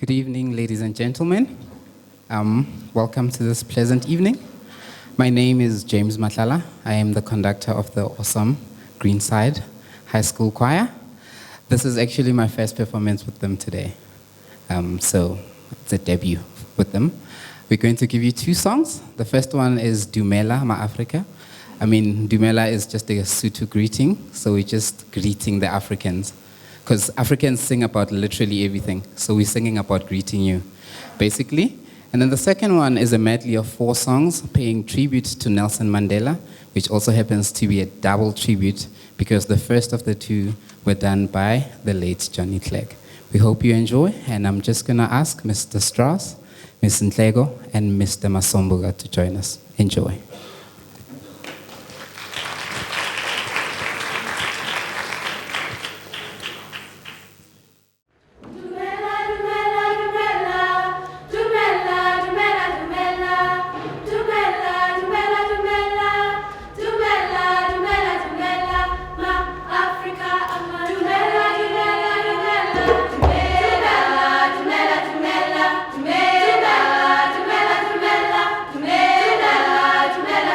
Good evening, ladies and gentlemen. Welcome to this pleasant evening. My name is James Matlala. I am the conductor of the awesome Greenside High School Choir. This is actually my first performance with them today. So it's a debut with them. We're going to give you two songs. The first one is Dumela Ma Africa. Dumela is just a Sotho greeting, so we're just greeting the Africans. Because Africans sing about literally everything, so we're singing about greeting you, basically. And then the second one is a medley of 4 songs paying tribute to Nelson Mandela, which also happens to be a double tribute because the first of the 2 were done by the late Johnny Clegg. We hope you enjoy, and I'm just going to ask Mr. Strauss, Ms. Ntlego, and Mr. Masombuga to join us. Enjoy. Dumela,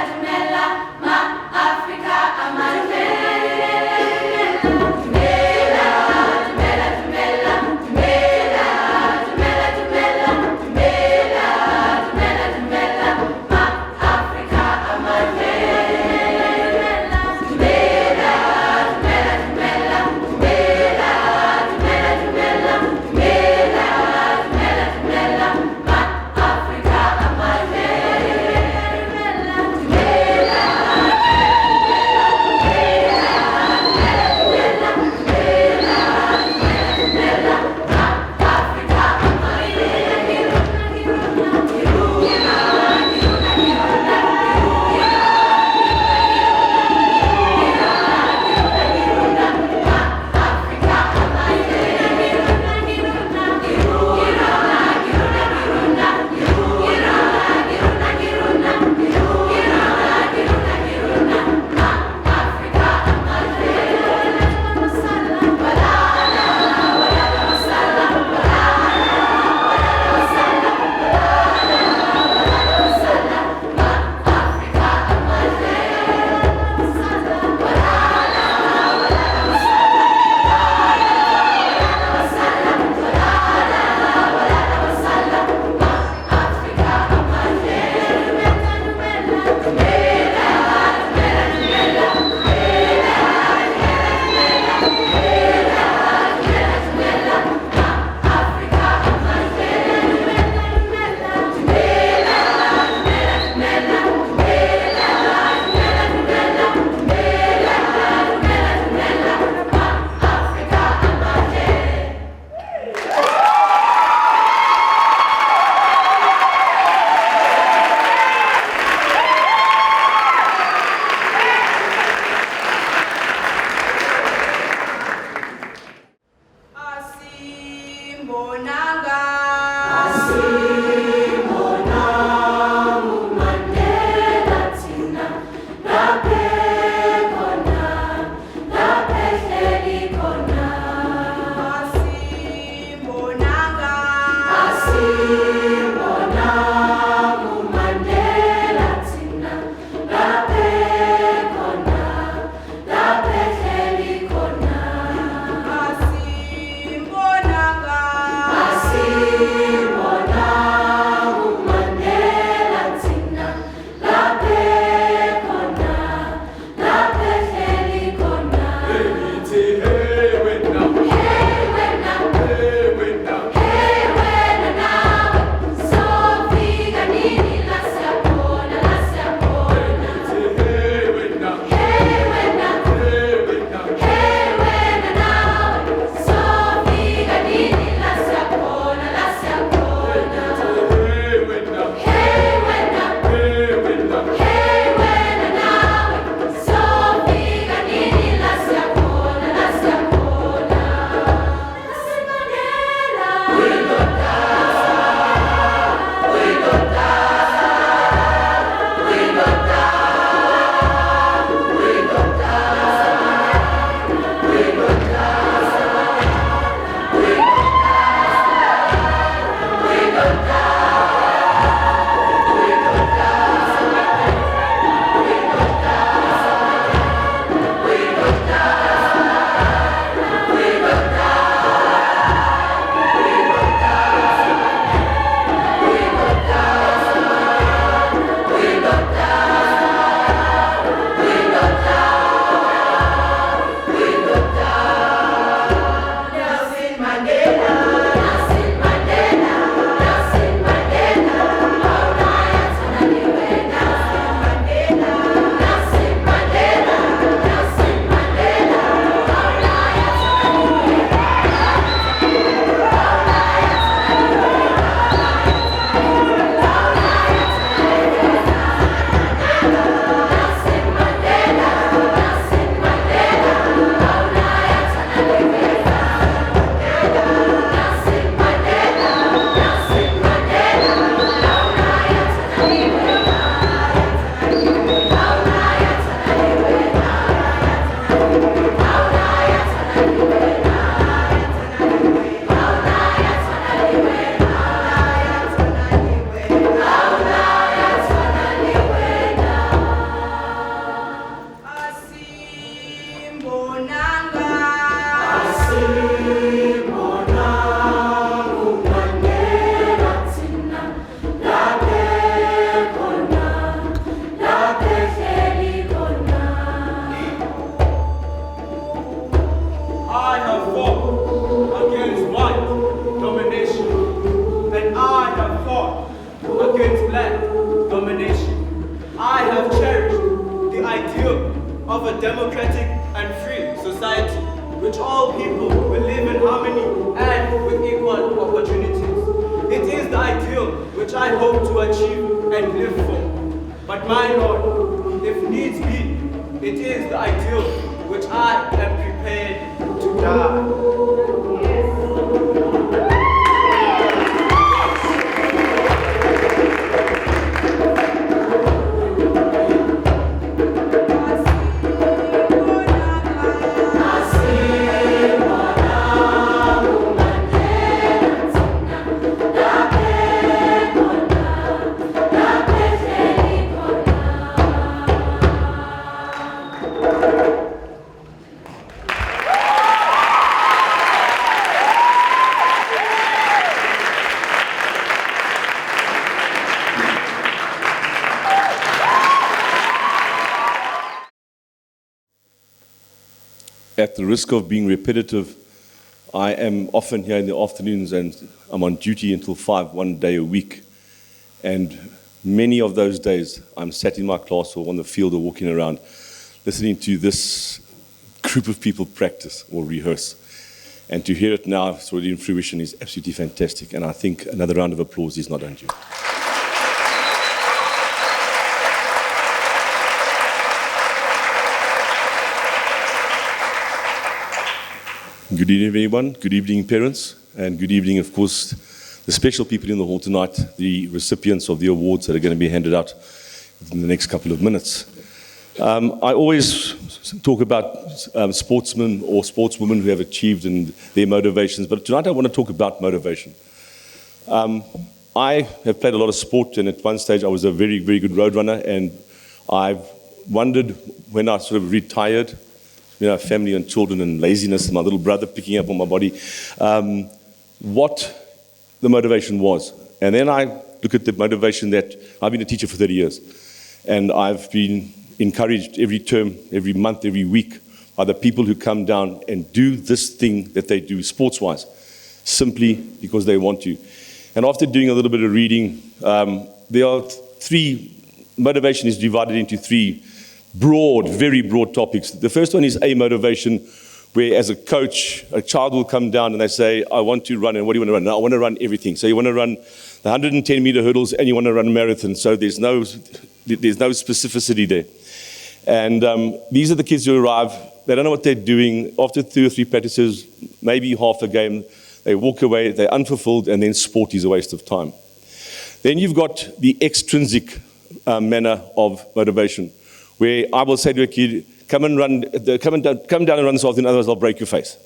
At the risk of being repetitive, I am often here in the afternoons and I'm on duty until 5, 1 day a week. And many of those days, I'm sat in my class or on the field or walking around, listening to this group of people practice or rehearse. And to hear it now, sort of in fruition, is absolutely fantastic. And I think another round of applause is not undue. Good evening, everyone. Good evening, parents. And good evening, of course, the special people in the hall tonight, the recipients of the awards that are going to be handed out in the next couple of minutes. I always talk about sportsmen or sportswomen who have achieved and their motivations, but tonight I want to talk about motivation. I have played a lot of sport, and at one stage I was a very, very good road runner, and I've wondered when I sort of retired, family and children and laziness and my little brother picking up on my body, what the motivation was. And then I look at the motivation that I've been a teacher for 30 years, and I've been encouraged every term, every month, every week by the people who come down and do this thing that they do sports-wise, simply because they want to. And after doing a little bit of reading, there are motivation is divided into three broad, very broad topics. The first one is a motivation, where as a coach, a child will come down and they say, I want to run, and what do you want to run? No, I want to run everything. So you want to run the 110-meter hurdles and you want to run a marathon. So there's no specificity there. And these are the kids who arrive. They don't know what they're doing. After 2 or 3 practices, maybe half a game, they walk away, they're unfulfilled, and then sport is a waste of time. Then you've got the extrinsic manner of motivation, where I will say to a kid, come down and run this afternoon, otherwise I'll break your face.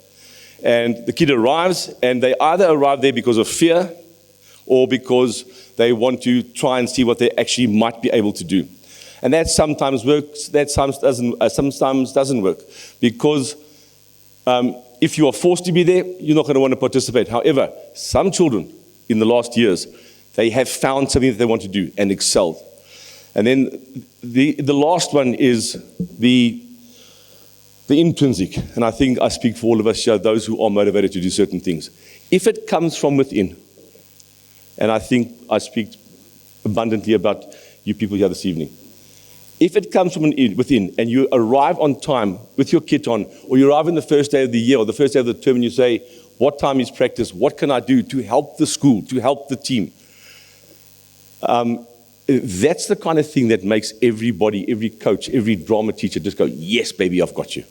And the kid arrives, and they either arrive there because of fear or because they want to try and see what they actually might be able to do. And that sometimes works, that sometimes doesn't work. Because if you are forced to be there, you're not going to want to participate. However, some children in the last years, they have found something that they want to do and excelled. And then the last one is the intrinsic. And I think I speak for all of us here, those who are motivated to do certain things. If it comes from within, and I think I speak abundantly about you people here this evening. If it comes from within and you arrive on time with your kit on, or you arrive on the first day of the year or the first day of the term and you say, what time is practice? What can I do to help the school, to help the team? That's the kind of thing that makes everybody, every coach, every drama teacher just go, yes, baby, I've got you.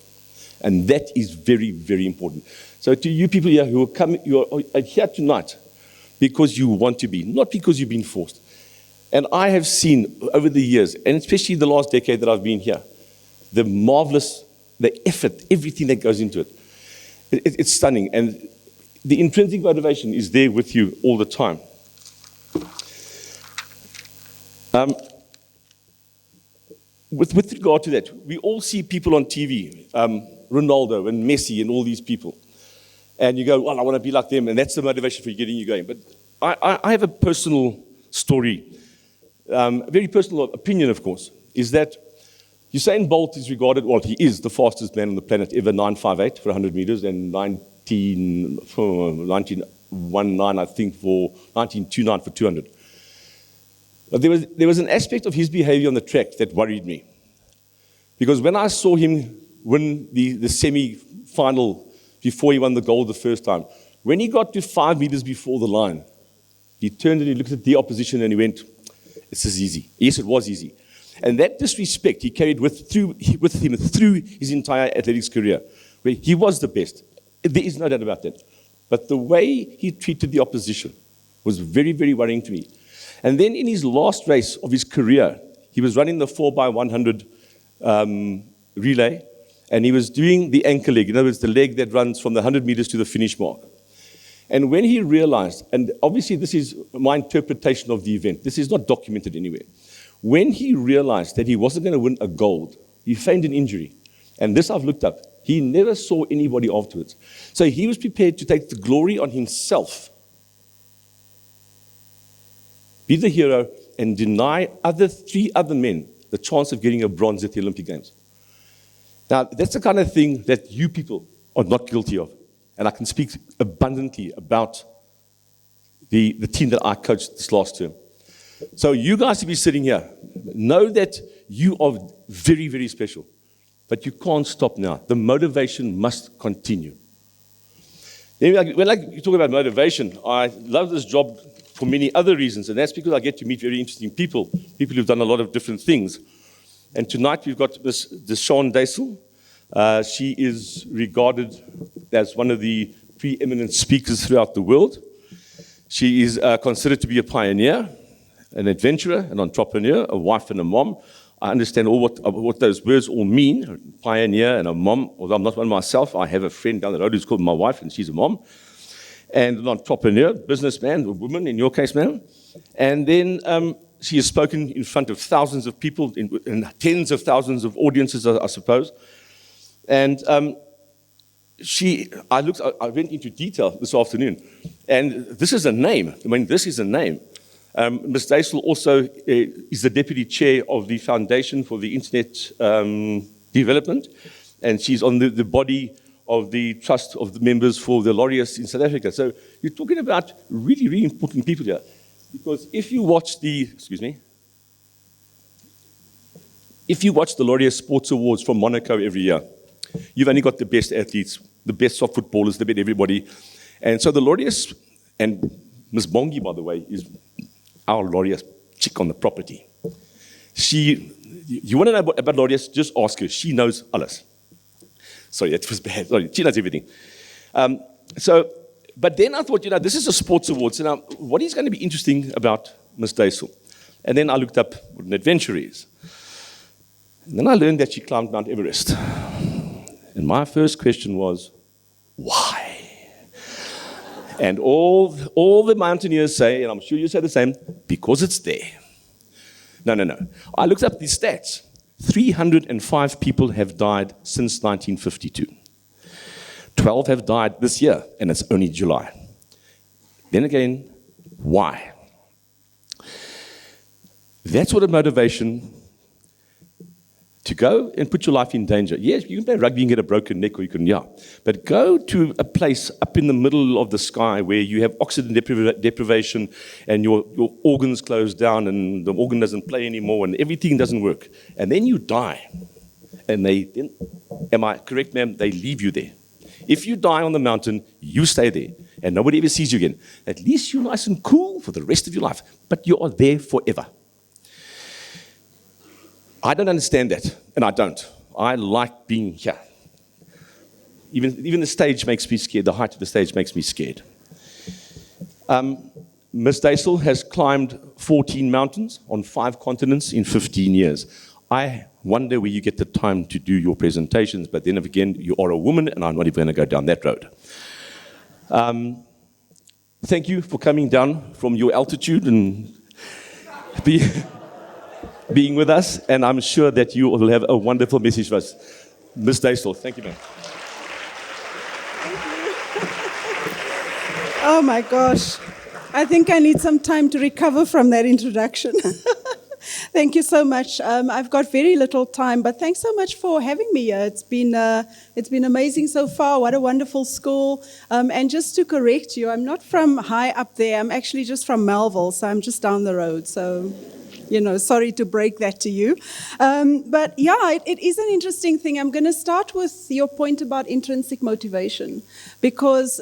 And that is very, very important. So to you people here who are here tonight because you want to be, not because you've been forced. And I have seen over the years, and especially the last decade that I've been here, the marvelous the effort, everything that goes into it. It's stunning. And the intrinsic motivation is there with you all the time. With regard to that, we all see people on TV, Ronaldo and Messi and all these people. And you go, well, I want to be like them, and that's the motivation for getting you going. But I have a personal story, a very personal opinion, of course, is that Usain Bolt is regarded, well, he is the fastest man on the planet ever, 9.58 for 100 meters, and 19.19, I think, for 19.29 for 200. But there was an aspect of his behavior on the track that worried me. Because when I saw him win the semi-final before he won the gold the first time, when he got to 5 meters before the line, he turned and he looked at the opposition and he went, this is easy. Yes, it was easy. And that disrespect he carried with him through his entire athletics career, where he was the best. There is no doubt about that. But the way he treated the opposition was very, very worrying to me. And then in his last race of his career, he was running the 4x100 relay, and he was doing the anchor leg. In other words, the leg that runs from the 100 meters to the finish mark. And when he realized, and obviously this is my interpretation of the event, this is not documented anywhere. When he realized that he wasn't going to win a gold, he feigned an injury. And this I've looked up. He never saw anybody afterwards. So he was prepared to take the glory on himself, be the hero, and deny three other men the chance of getting a bronze at the Olympic Games. Now, that's the kind of thing that you people are not guilty of. And I can speak abundantly about the team that I coached this last term. So you guys to be sitting here, know that you are very, very special. But you can't stop now. The motivation must continue. When you talk about motivation, I love this job for many other reasons, and that's because I get to meet very interesting people who've done a lot of different things. And tonight we've got Ms. Deshawn Daisel. She is regarded as one of the preeminent speakers throughout the world. She is considered to be a pioneer, an adventurer, an entrepreneur, a wife and a mom. I understand all what those words all mean, pioneer and a mom. Although I'm not one myself, I have a friend down the road who's called my wife, and she's a mom. And an entrepreneur, businessman, a woman in your case, ma'am. And then she has spoken in front of thousands of people, in tens of thousands of audiences, I suppose. And I went into detail this afternoon, and this is a name. I mean, this is a name. Ms. Daisel also is the deputy chair of the Foundation for the Internet Development, and she's on the body of the trust of the members for the laureates in South Africa. So you're talking about really, really important people here. Because if you watch if you watch the Laureate Sports Awards from Monaco every year, you've only got the best athletes, the best soft footballers, the best everybody. And so the laureates, and Ms. Bongi, by the way, is our laureate chick on the property. You want to know about laureates, just ask her. She knows alles. Sorry, that was bad. Sorry, she knows everything. But then I thought, this is a sports award. So now, what is going to be interesting about Ms. Daisel? And then I looked up what an adventure is. And then I learned that she climbed Mount Everest. And my first question was, why? And all the mountaineers say, and I'm sure you say the same, because it's there. No. I looked up these stats. 305 people have died since 1952. 12 have died this year, and it's only July. Then again, why? That's what a motivation to go and put your life in danger. Yes, you can play rugby and get a broken neck, or you can, but go to a place up in the middle of the sky where you have oxygen deprivation and your organs close down and the organ doesn't play anymore and everything doesn't work. And then you die. And am I correct, ma'am? They leave you there. If you die on the mountain, you stay there, and nobody ever sees you again. At least you're nice and cool for the rest of your life, but you are there forever. I don't understand that, and I don't. I like being here. Even the stage makes me scared. The height of the stage makes me scared. Ms. Daisel has climbed 14 mountains on 5 continents in 15 years. I wonder where you get the time to do your presentations, but then again, you are a woman, and I'm not even going to go down that road. Thank you for coming down from your altitude and being with us, and I'm sure that you will have a wonderful message for us. Ms. Dysel, thank you, ma'am. Oh my gosh. I think I need some time to recover from that introduction. Thank you so much. I've got very little time, but thanks so much for having me here. It's been amazing so far. What a wonderful school. And just to correct you, I'm not from high up there. I'm actually just from Melville, so I'm just down the road. So, sorry to break that to you. But yeah, it is an interesting thing. I'm going to start with your point about intrinsic motivation, because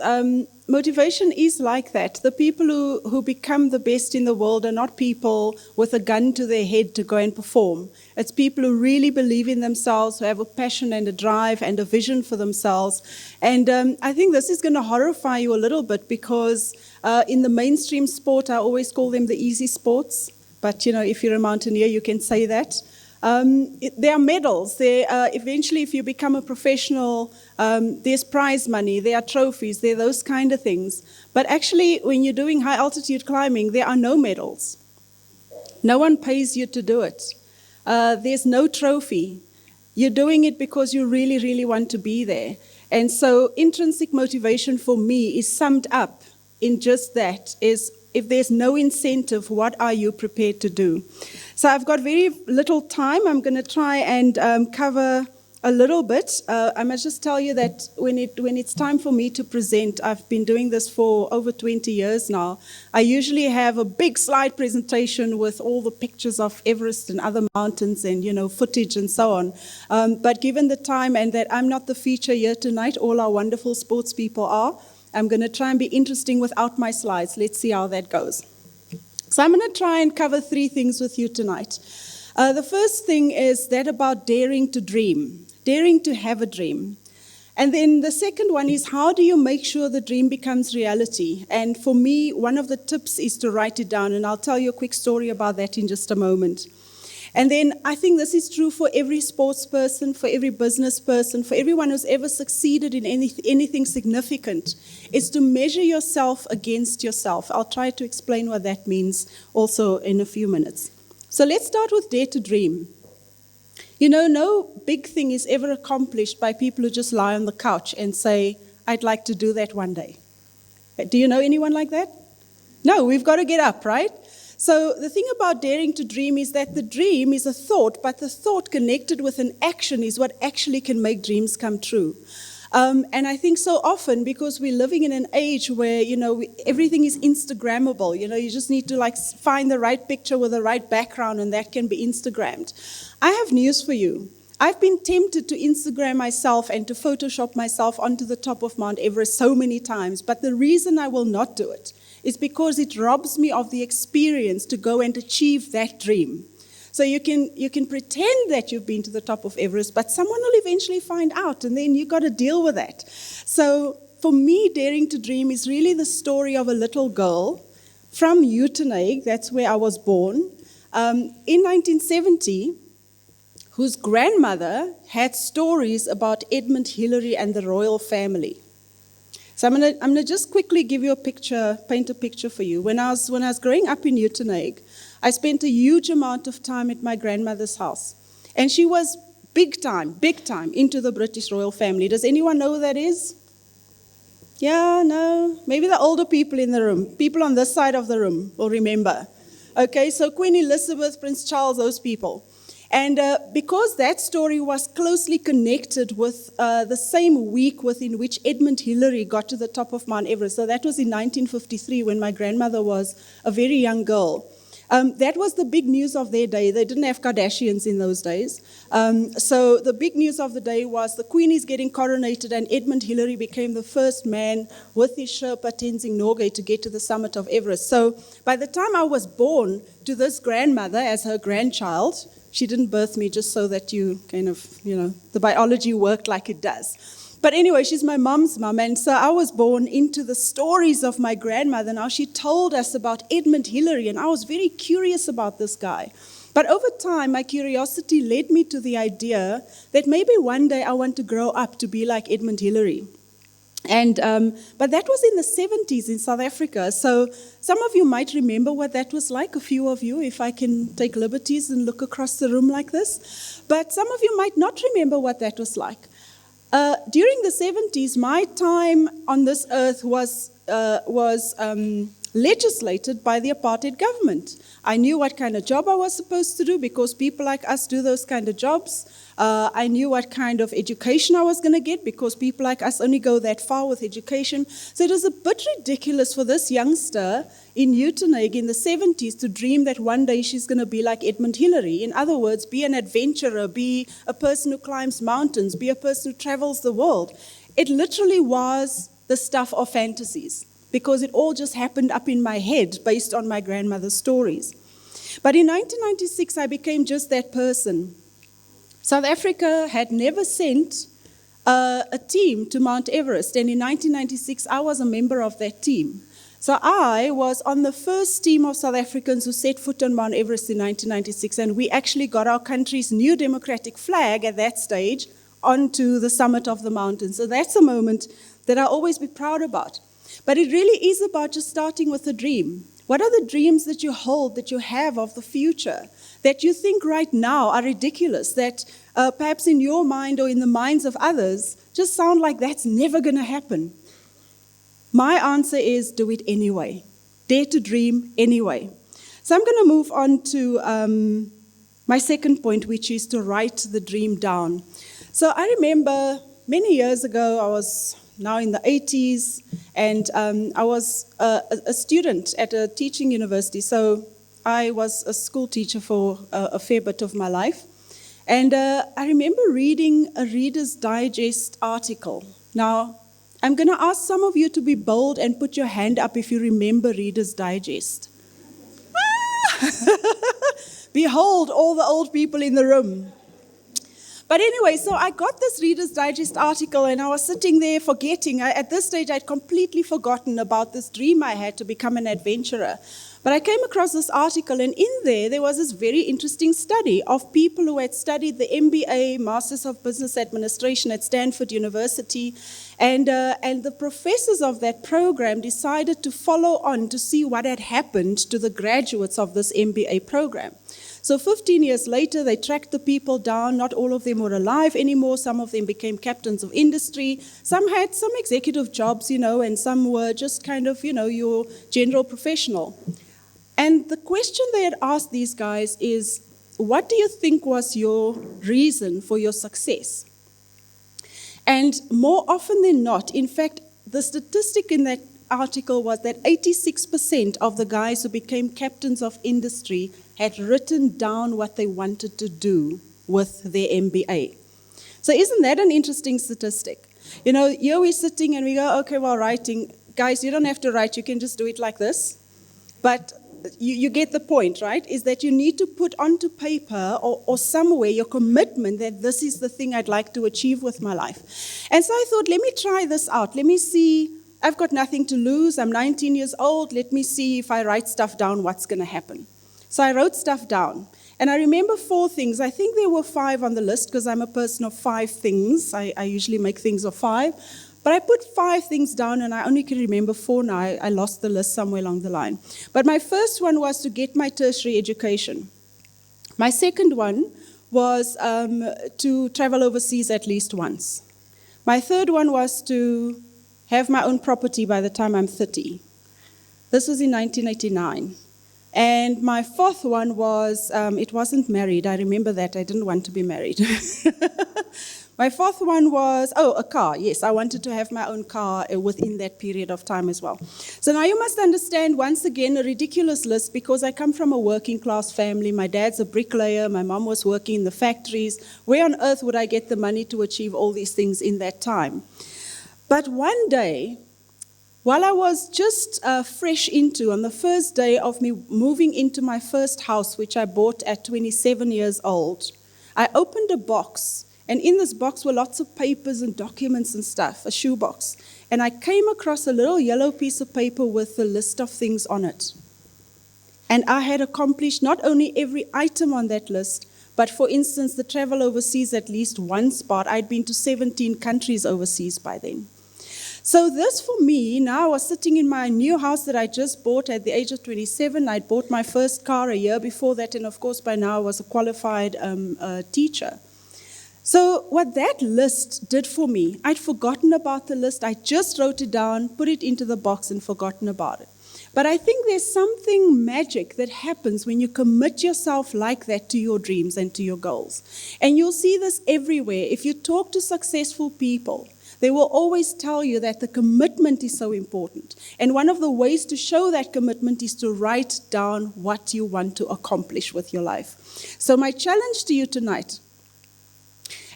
motivation is like that. The people who become the best in the world are not people with a gun to their head to go and perform. It's people who really believe in themselves, who have a passion and a drive and a vision for themselves. And I think this is going to horrify you a little bit, because in the mainstream sport, I always call them the easy sports. But, if you're a mountaineer, you can say that. There are medals. Eventually, if you become a professional, there's prize money, there are trophies, there are those kind of things. But actually, when you're doing high-altitude climbing, there are no medals. No one pays you to do it. There's no trophy. You're doing it because you really, really want to be there. And so intrinsic motivation for me is summed up in just that, is if there's no incentive, what are you prepared to do? So I've got very little time. I'm going to try and cover a little bit. I must just tell you that when it's time for me to present, I've been doing this for over 20 years now. I usually have a big slide presentation with all the pictures of Everest and other mountains and, footage and so on. But given the time and that I'm not the feature here tonight, all our wonderful sports people are, I'm going to try and be interesting without my slides. Let's see how that goes. So I'm going to try and cover 3 things with you tonight. The first thing is that about daring to dream, daring to have a dream. And then the second one is, how do you make sure the dream becomes reality? And for me, one of the tips is to write it down, and I'll tell you a quick story about that in just a moment. And then I think this is true for every sports person, for every business person, for everyone who's ever succeeded in anything significant, is to measure yourself against yourself. I'll try to explain what that means also in a few minutes. So let's start with dare to dream. No big thing is ever accomplished by people who just lie on the couch and say, I'd like to do that one day. Do you know anyone like that? No, we've got to get up, right? So the thing about daring to dream is that the dream is a thought, but the thought connected with an action is what actually can make dreams come true. And I think so often, because we're living in an age where, everything is Instagrammable. You just need to find the right picture with the right background, and that can be Instagrammed. I have news for you. I've been tempted to Instagram myself and to Photoshop myself onto the top of Mount Everest so many times, but the reason I will not do it is because it robs me of the experience to go and achieve that dream. So you can pretend that you've been to the top of Everest, but someone will eventually find out, and then you've got to deal with that. So for me, daring to dream is really the story of a little girl from Uitenhage, that's where I was born, in 1970, whose grandmother had stories about Edmund Hillary and the royal family. So I'm gonna just quickly give you a picture, paint a picture for you. When I was growing up in Uitenhage, I spent a huge amount of time at my grandmother's house. And she was big time into the British royal family. Does anyone know who that is? Yeah, no? Maybe the older people in the room. People on this side of the room will remember. Okay, so Queen Elizabeth, Prince Charles, those people. And because that story was closely connected with the same week within which Edmund Hillary got to the top of Mount Everest, so that was in 1953 when my grandmother was a very young girl. That was the big news of their day. They didn't have Kardashians in those days. So the big news of the day was the Queen is getting coronated, and Edmund Hillary became the first man with his Sherpa Tenzing Norgay to get to the summit of Everest. So by the time I was born to this grandmother as her grandchild, she didn't birth me just so that you kind of, the biology worked like it does. But anyway, she's my mom's mom, and so I was born into the stories of my grandmother. Now, she told us about Edmund Hillary, and I was very curious about this guy. But over time, my curiosity led me to the idea that maybe one day I want to grow up to be like Edmund Hillary. But that was in the 70s in South Africa. So some of you might remember what that was like, a few of you, if I can take liberties and look across the room like this. But some of you might not remember what that was like. During the 70s, my time on this earth was legislated by the apartheid government. I knew what kind of job I was supposed to do because people like us do those kind of jobs. I knew what kind of education I was going to get because people like us only go that far with education. So it was a bit ridiculous for this youngster in Uitenhage in the 70s to dream that one day she's going to be like Edmund Hillary. In other words, be an adventurer, be a person who climbs mountains, be a person who travels the world. It literally was the stuff of fantasies, because it all just happened up in my head based on my grandmother's stories. But in 1996, I became just that person. South Africa had never sent a team to Mount Everest, and in 1996, I was a member of that team. So I was on the first team of South Africans who set foot on Mount Everest in 1996, and we actually got our country's new democratic flag at that stage onto the summit of the mountain. So that's a moment that I'll always be proud about. But it really is about just starting with a dream. What are the dreams that you hold, that you have of the future, that you think right now are ridiculous, that perhaps in your mind or in the minds of others just sound like that's never going to happen? My answer is do it anyway. Dare to dream anyway. So I'm going to move on to my second point, which is to write the dream down. So I remember many years ago, I was now in the 80s, and I was a student at a teaching university. So I was a school teacher for a fair bit of my life. And I remember reading a Reader's Digest article. Now, I'm going to ask some of you to be bold and put your hand up if you remember Reader's Digest. Behold, all the old people in the room. But anyway, so I got this Reader's Digest article, and I was sitting there forgetting. At this stage, I'd completely forgotten about this dream I had to become an adventurer. But I came across this article, and in there was this very interesting study of people who had studied the MBA, Masters of Business Administration at Stanford University, and the professors of that program decided to follow on to see what had happened to the graduates of this MBA program. So 15 years later, they tracked the people down. Not all of them were alive anymore. Some of them became captains of industry. Some had some executive jobs, and some were just kind of, your general professional. And the question they had asked these guys is, what do you think was your reason for your success? And more often than not, in fact, the statistic in that article was that 86% of the guys who became captains of industry had written down what they wanted to do with their MBA. So isn't that an interesting statistic? Here we're sitting and we go, okay, well, writing. Guys, you don't have to write. You can just do it like this. But you get the point, right? Is that you need to put onto paper or somewhere your commitment that this is the thing I'd like to achieve with my life. And so I thought, let me try this out. Let me see. I've got nothing to lose. I'm 19 years old. Let me see if I write stuff down, what's going to happen. So I wrote stuff down. And I remember 4 things. I think there were 5 on the list because I'm a person of 5 things. I usually make things of 5. But I put 5 things down and I only can remember 4 now. I lost the list somewhere along the line. But my first one was to get my tertiary education. My second one was to travel overseas at least once. My third one was to have my own property by the time I'm 30. This was in 1989. And my fourth one was, it wasn't married. I remember that. I didn't want to be married. My fourth one was, a car. Yes, I wanted to have my own car within that period of time as well. So now you must understand, once again, a ridiculous list because I come from a working class family. My dad's a bricklayer. My mom was working in the factories. Where on earth would I get the money to achieve all these things in that time? But one day, while I was just fresh on the first day of me moving into my first house, which I bought at 27 years old, I opened a box, and in this box were lots of papers and documents and stuff, a shoebox. And I came across a little yellow piece of paper with a list of things on it. And I had accomplished not only every item on that list, but for instance, the travel overseas at least one spot. I'd been to 17 countries overseas by then. So this for me, now I was sitting in my new house that I just bought at the age of 27. I'd bought my first car a year before that, and of course by now I was a qualified teacher. So what that list did for me, I'd forgotten about the list. I just wrote it down, put it into the box, and forgotten about it. But I think there's something magic that happens when you commit yourself like that to your dreams and to your goals. And you'll see this everywhere. If you talk to successful people, they will always tell you that the commitment is so important. And one of the ways to show that commitment is to write down what you want to accomplish with your life. So my challenge to you tonight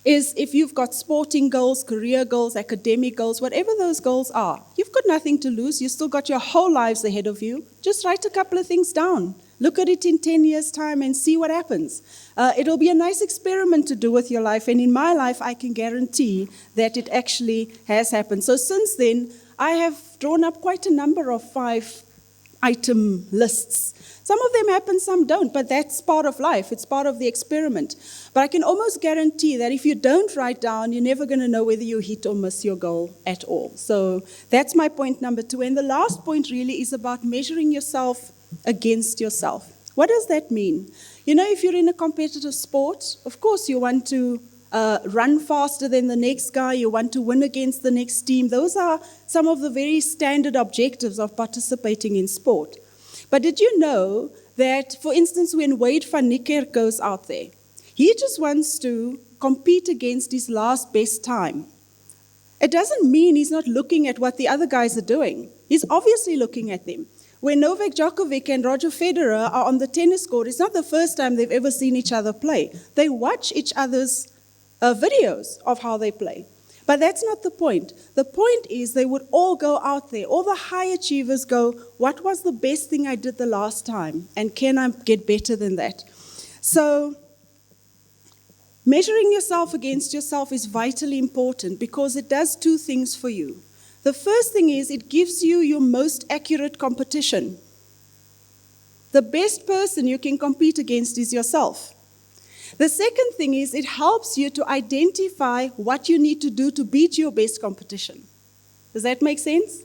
is, if you've got sporting goals, career goals, academic goals, whatever those goals are, you've got nothing to lose. You've still got your whole lives ahead of you. Just write a couple of things down. Look at it in 10 years' time and see what happens. It'll be a nice experiment to do with your life. And in my life, I can guarantee that it actually has happened. So since then, I have drawn up quite a number of 5-item lists. Some of them happen, some don't, but that's part of life. It's part of the experiment. But I can almost guarantee that if you don't write down, you're never going to know whether you hit or miss your goal at all. So that's my point number 2. And the last point really is about measuring yourself against yourself. What does that mean? You know, if you're in a competitive sport, of course you want to run faster than the next guy, you want to win against the next team. Those are some of the very standard objectives of participating in sport. But did you know that, for instance, when Wade van Niekerk goes out there, he just wants to compete against his last best time. It doesn't mean he's not looking at what the other guys are doing. He's obviously looking at them. When Novak Djokovic and Roger Federer are on the tennis court, it's not the first time they've ever seen each other play. They watch each other's videos of how they play. But that's not the point. The point is they would all go out there. All the high achievers go, what was the best thing I did the last time? And can I get better than that? So measuring yourself against yourself is vitally important because it does 2 things for you. The first thing is it gives you your most accurate competition. The best person you can compete against is yourself. The second thing is it helps you to identify what you need to do to beat your best competition. Does that make sense?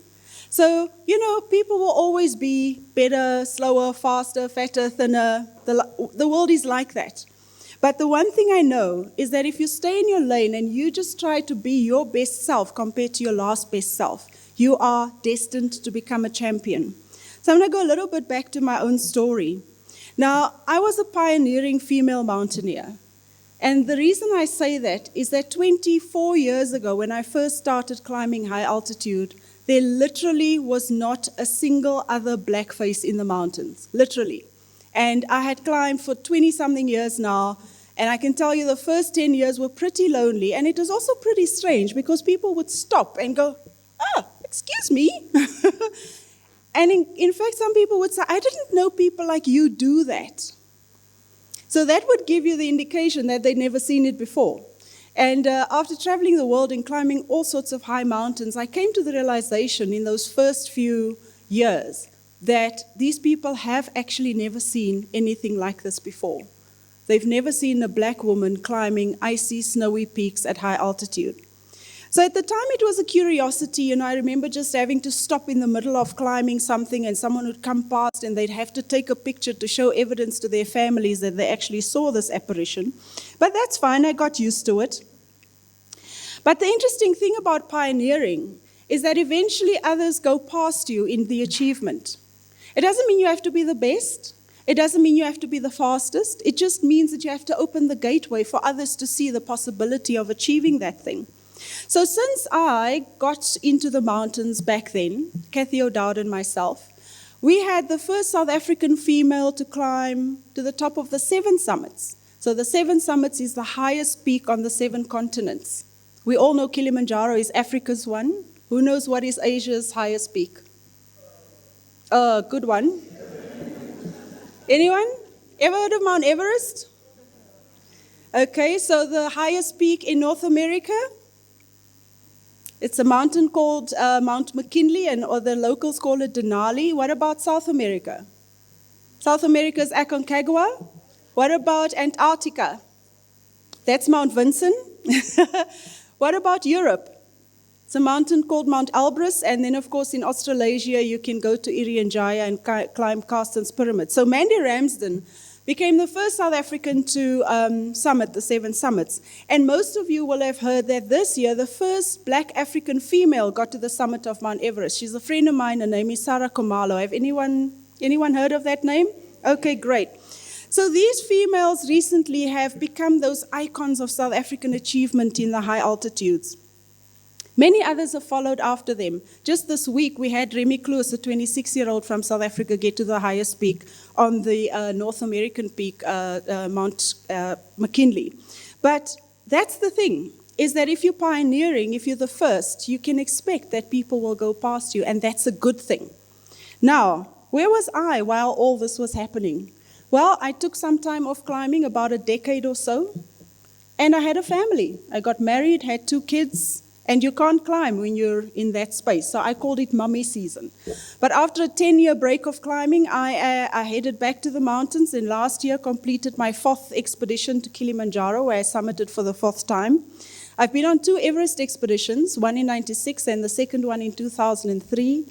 So, you know, people will always be better, slower, faster, fatter, thinner. The world is like that. But the one thing I know is that if you stay in your lane and you just try to be your best self compared to your last best self, you are destined to become a champion. So I'm going to go a little bit back to my own story. Now, I was a pioneering female mountaineer. And the reason I say that is that 24 years ago, when I first started climbing high altitude, there literally was not a single other black face in the mountains, literally. And I had climbed for 20-something years now, and I can tell you the first 10 years were pretty lonely, and it was also pretty strange because people would stop and go, excuse me. And in fact, some people would say, I didn't know people like you do that. So that would give you the indication that they'd never seen it before. And after traveling the world and climbing all sorts of high mountains, I came to the realization in those first few years that these people have actually never seen anything like this before. They've never seen a black woman climbing icy, snowy peaks at high altitude. So at the time it was a curiosity, I remember just having to stop in the middle of climbing something and someone would come past and they'd have to take a picture to show evidence to their families that they actually saw this apparition. But that's fine, I got used to it. But the interesting thing about pioneering is that eventually others go past you in the achievement. It doesn't mean you have to be the best. It doesn't mean you have to be the fastest. It just means that you have to open the gateway for others to see the possibility of achieving that thing. So since I got into the mountains back then, Kathy O'Dowd and myself, we had the first South African female to climb to the top of the 7 summits. So the 7 summits is the highest peak on the 7 continents. We all know Kilimanjaro is Africa's one. Who knows what is Asia's highest peak? Good one. Anyone? Ever heard of Mount Everest? Okay, so the highest peak in North America, it's a mountain called Mount McKinley, or the locals call it Denali. What about South America? South America's Aconcagua. What about Antarctica? That's Mount Vinson. What about Europe? It's a mountain called Mount Elbrus, and then, of course, in Australasia, you can go to Irian Jaya and climb Carsten's Pyramid. So Mandy Ramsden became the first South African to summit the 7 summits. And most of you will have heard that this year, the first black African female got to the summit of Mount Everest. She's a friend of mine, her name is Sarah Komalo. Have anyone heard of that name? Okay, great. So these females recently have become those icons of South African achievement in the high altitudes. Many others have followed after them. Just this week, we had Remy Kloos, a 26-year-old from South Africa, get to the highest peak on the North American peak, Mount McKinley. But that's the thing, is that if you're pioneering, if you're the first, you can expect that people will go past you, and that's a good thing. Now, where was I while all this was happening? Well, I took some time off climbing, about a decade or so, and I had a family. I got married, had 2 kids, and you can't climb when you're in that space. So I called it mummy season. But after a 10-year break of climbing, I headed back to the mountains, and last year completed my 4th expedition to Kilimanjaro, where I summited for the 4th time. I've been on 2 Everest expeditions, one in '96 and the second one in 2003.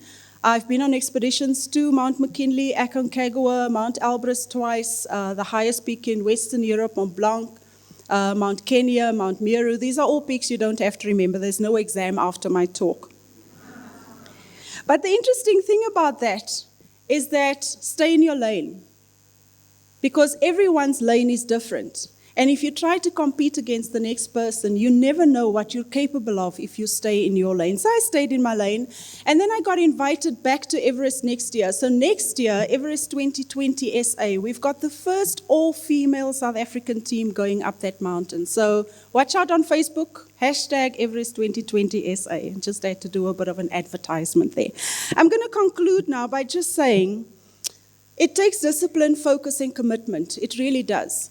I've been on expeditions to Mount McKinley, Aconcagua, Mount Elbrus twice, the highest peak in Western Europe, Mont Blanc, Mount Kenya, Mount Meru. These are all peaks you don't have to remember. There's no exam after my talk. But the interesting thing about that is that stay in your lane, because everyone's lane is different. And if you try to compete against the next person, you never know what you're capable of if you stay in your lane. So I stayed in my lane, and then I got invited back to Everest next year. So next year, Everest 2020 SA, we've got the first all-female South African team going up that mountain. So watch out on Facebook, hashtag Everest 2020 SA. Just had to do a bit of an advertisement there. I'm going to conclude now by just saying, it takes discipline, focus, and commitment. It really does.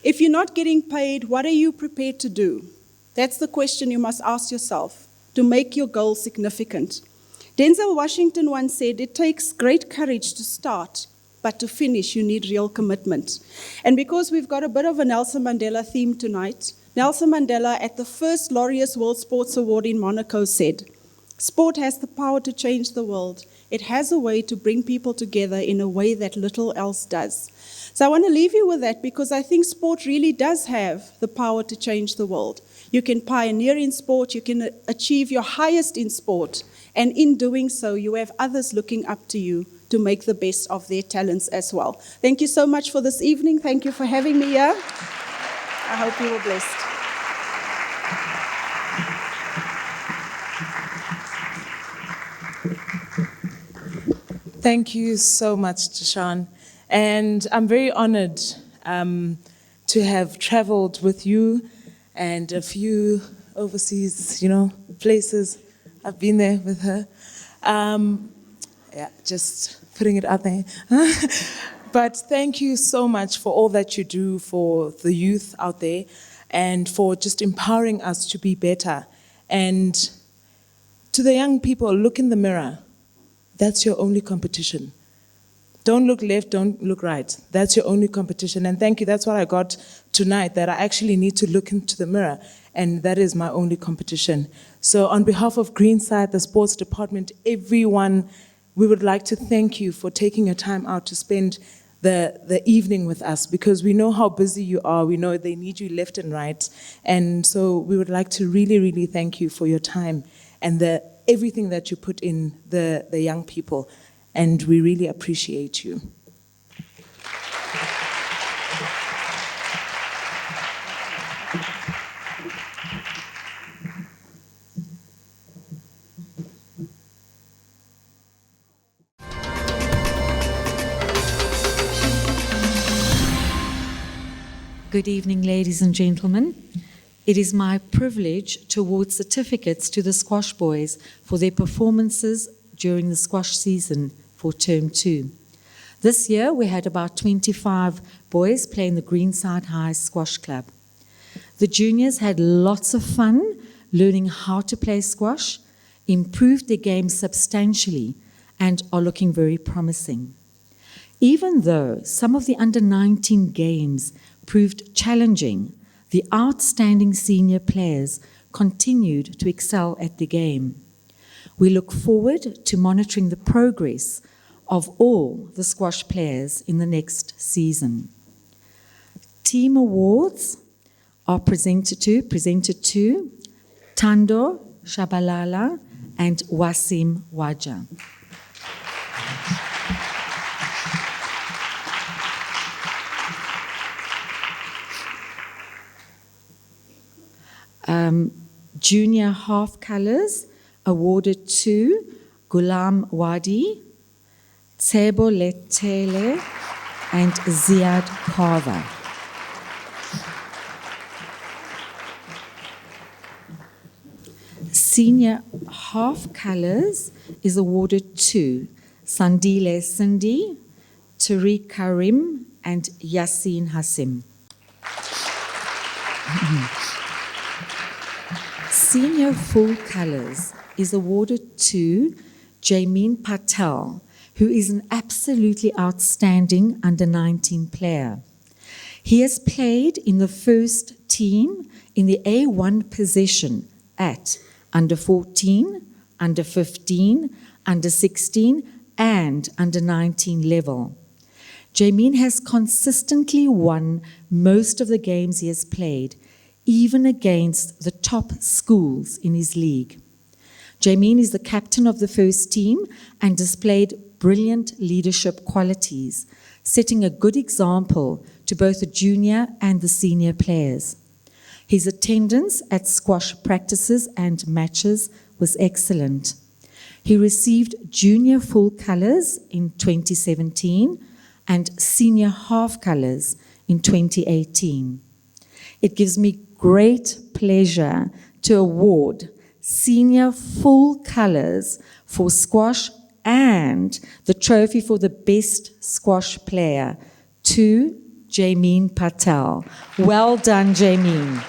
If you're not getting paid, what are you prepared to do? That's the question you must ask yourself to make your goal significant. Denzel Washington once said, it takes great courage to start, but to finish, you need real commitment. And because we've got a bit of a Nelson Mandela theme tonight, Nelson Mandela at the first Laureus World Sports Award in Monaco said, sport has the power to change the world. It has a way to bring people together in a way that little else does. So I want to leave you with that, because I think sport really does have the power to change the world. You can pioneer in sport, you can achieve your highest in sport, and in doing so, you have others looking up to you to make the best of their talents as well. Thank you so much for this evening. Thank you for having me here. I hope you were blessed. Thank you so much, Deshaun. And I'm very honored to have traveled with you and a few overseas, places. I've been there with her. Just putting it out there. But thank you so much for all that you do for the youth out there and for just empowering us to be better. And to the young people, look in the mirror. That's your only competition. Don't look left, don't look right. That's your only competition. And thank you, that's what I got tonight, that I actually need to look into the mirror, and that is my only competition. So on behalf of Greenside, the sports department, everyone, we would like to thank you for taking your time out to spend the evening with us, because we know how busy you are. We know they need you left and right. And so we would like to really, really thank you for your time and everything that you put in the young people. And we really appreciate you. Good evening, ladies and gentlemen. It is my privilege to award certificates to the squash boys for their performances during the squash season for Term 2. This year, we had about 25 boys playing the Greenside High Squash Club. The juniors had lots of fun learning how to play squash, improved their game substantially, and are looking very promising. Even though some of the under 19 games proved challenging, the outstanding senior players continued to excel at the game. We look forward to monitoring the progress of all the squash players in the next season. Team awards are presented to Tando Shabalala and Wasim Waja. Junior half colours awarded to Gulam Wadi, Tsebo Letele, and Ziad Carver. Senior half colours is awarded to Sandile Sindi, Tariq Karim, and Yasin Hassim. Senior full colours is awarded to Jamin Patel, who is an absolutely outstanding under-19 player. He has played in the first team in the A1 position at under 14, under 15, under 16, and under 19 level. Jamin has consistently won most of the games he has played, even against the top schools in his league. Jamin is the captain of the first team and displayed brilliant leadership qualities, setting a good example to both the junior and the senior players. His attendance at squash practices and matches was excellent. He received junior full colours in 2017 and senior half colours in 2018. It gives me great pleasure to award senior full colours for squash and the trophy for the best squash player to Jamin Patel. Well done, Jamin.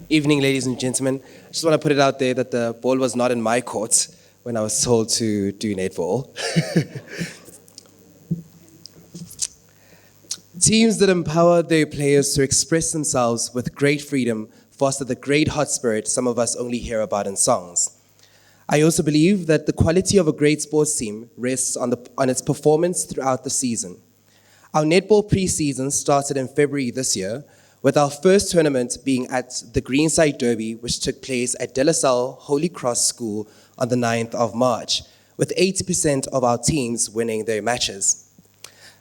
Evening, ladies and gentlemen. I just want to put it out there that the ball was not in my court when I was told to do netball. Teams that empower their players to express themselves with great freedom foster the great hot spirit some of us only hear about in songs. I also believe that the quality of a great sports team rests on its performance throughout the season. Our netball pre-season started in February this year, with our first tournament being at the Greenside Derby, which took place at De La Salle Holy Cross School on the 9th of March, with 80% of our teams winning their matches.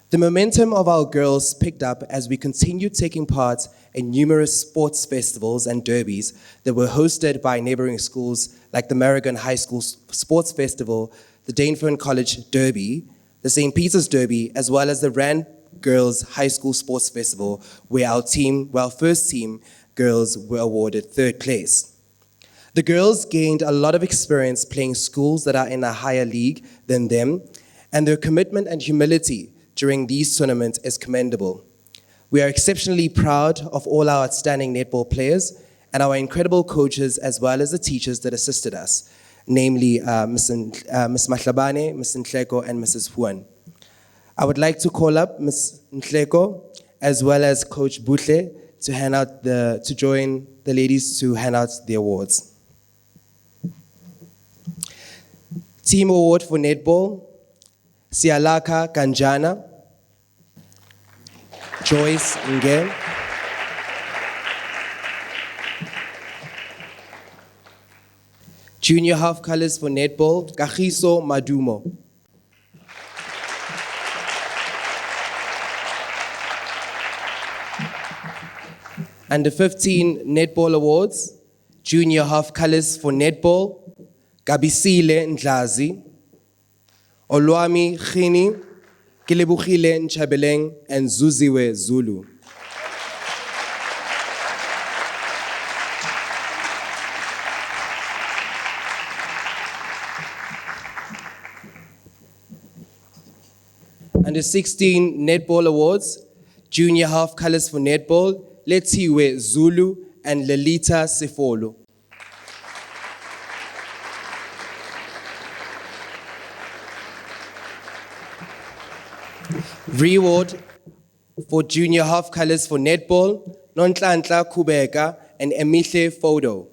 The momentum of our girls picked up as we continued taking part in numerous sports festivals and derbies that were hosted by neighboring schools like the Marigan High School Sports Festival, the Danefern College Derby, the St. Peter's Derby, as well as the Rand Girls High School Sports Festival, where our first team girls were awarded third place. The girls gained a lot of experience playing schools that are in a higher league than them, and their commitment and humility during these tournaments is commendable. We are exceptionally proud of all our outstanding netball players and our incredible coaches, as well as the teachers that assisted us, namely Ms. Mahlabane, Ms. Nhleko, and Mrs. Huan. I would like to call up Ms. Nhleko as well as Coach Butle to join the ladies to hand out the awards. Team award for netball, Sialaka Kanjana, Joyce Nge, junior half colors for netball, Kagiso Madumo. Under 15 netball awards, junior half colors for netball, Gabisile Ndlazi, Olwami Khini, Kilebukhile Nchabeleng, and Zuziwe Zulu. Under 16 netball awards, Junior half colors for netball, Lethiwe Zulu and Lelita Sefolo. Reward for junior half colors for netball, Nonhlanhla Kubeka and Emihle Fodo.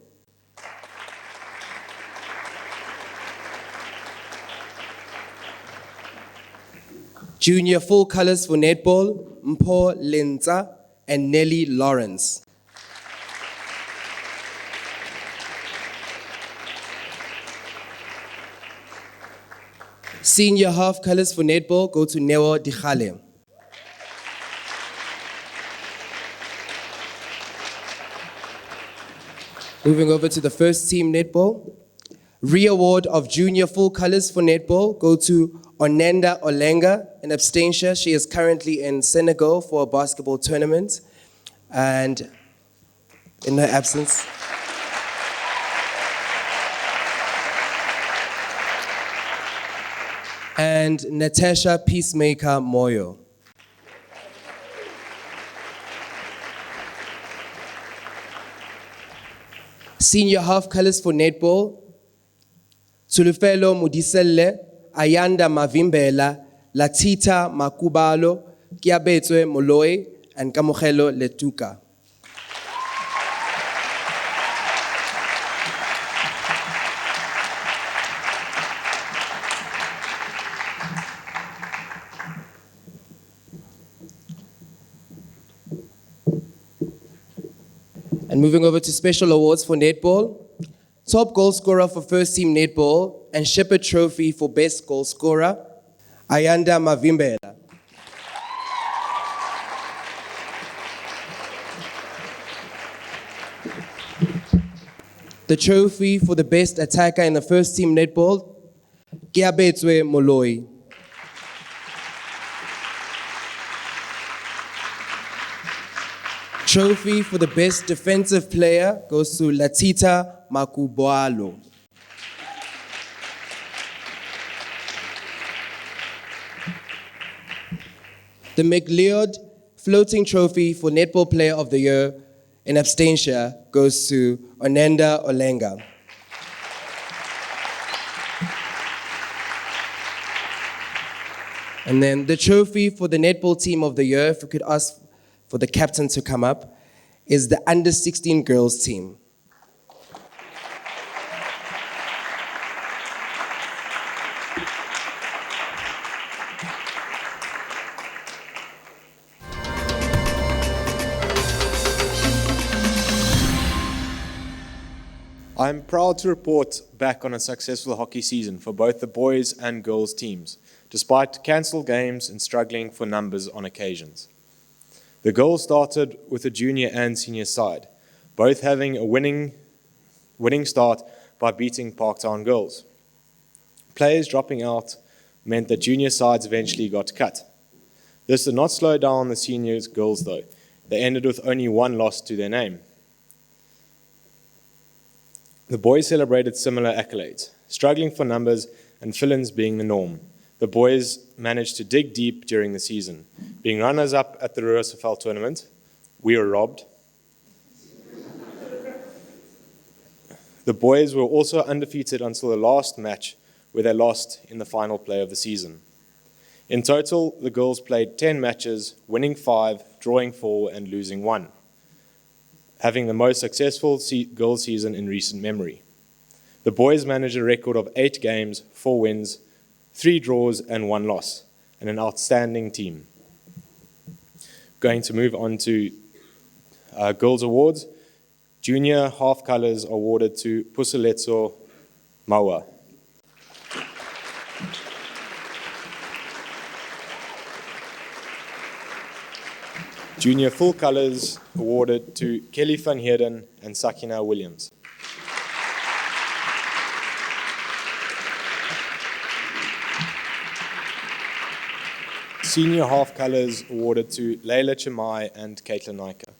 Junior full colors for netball, Mpho Lenza and Nelly Lawrence. Senior half colors for netball go to Neo Dikhale. Moving over to the first team netball. Re-award of junior full colors for netball go to Onenda Olenga in absentia. She is currently in Senegal for a basketball tournament. And in her absence, and Natasha Peacemaker Moyo. Senior half colors for netball, Tulufelo Mudiselle, Ayanda Mavimbela, Latita Makubalo, Kiabetswe Moloi, and Kamogelo Letuka. And moving over to special awards for netball, top goal scorer for first team netball and Shepherd Trophy for best goal scorer, Ayanda Mavimbela. The trophy for the best attacker in the first team netball, Kiabetswe Moloi. Trophy for the best defensive player goes to Latita Makubalo. The McLeod floating trophy for Netball Player of the Year in absentia goes to Onenda Olenga. And then the trophy for the Netball Team of the Year, if we could ask for the captain to come up, is the under 16 girls team. I'm proud to report back on a successful hockey season for both the boys and girls teams, despite cancelled games and struggling for numbers on occasions. The girls started with a junior and senior side, both having a winning start by beating Parktown girls. Players dropping out meant that junior sides eventually got cut. This did not slow down the senior girls though. They ended with only one loss to their name. The boys celebrated similar accolades, struggling for numbers and fill-ins being the norm. The boys managed to dig deep during the season, being runners-up at the Roosevelt tournament. We were robbed. The boys were also undefeated until the last match, where they lost in the final play of the season. In total, the girls played 10 matches, winning 5, drawing 4, and losing 1, having the most successful girls' season in recent memory. The boys managed a record of 8 games, 4 wins, 3 draws, and 1 loss, and an outstanding team. Going to move on to girls' awards. Junior half colors awarded to Puseletso Maua. Junior full colors awarded to Kelly van Heerden and Sakina Williams. Senior half colors awarded to Leila Chimai and Caitlin Nika.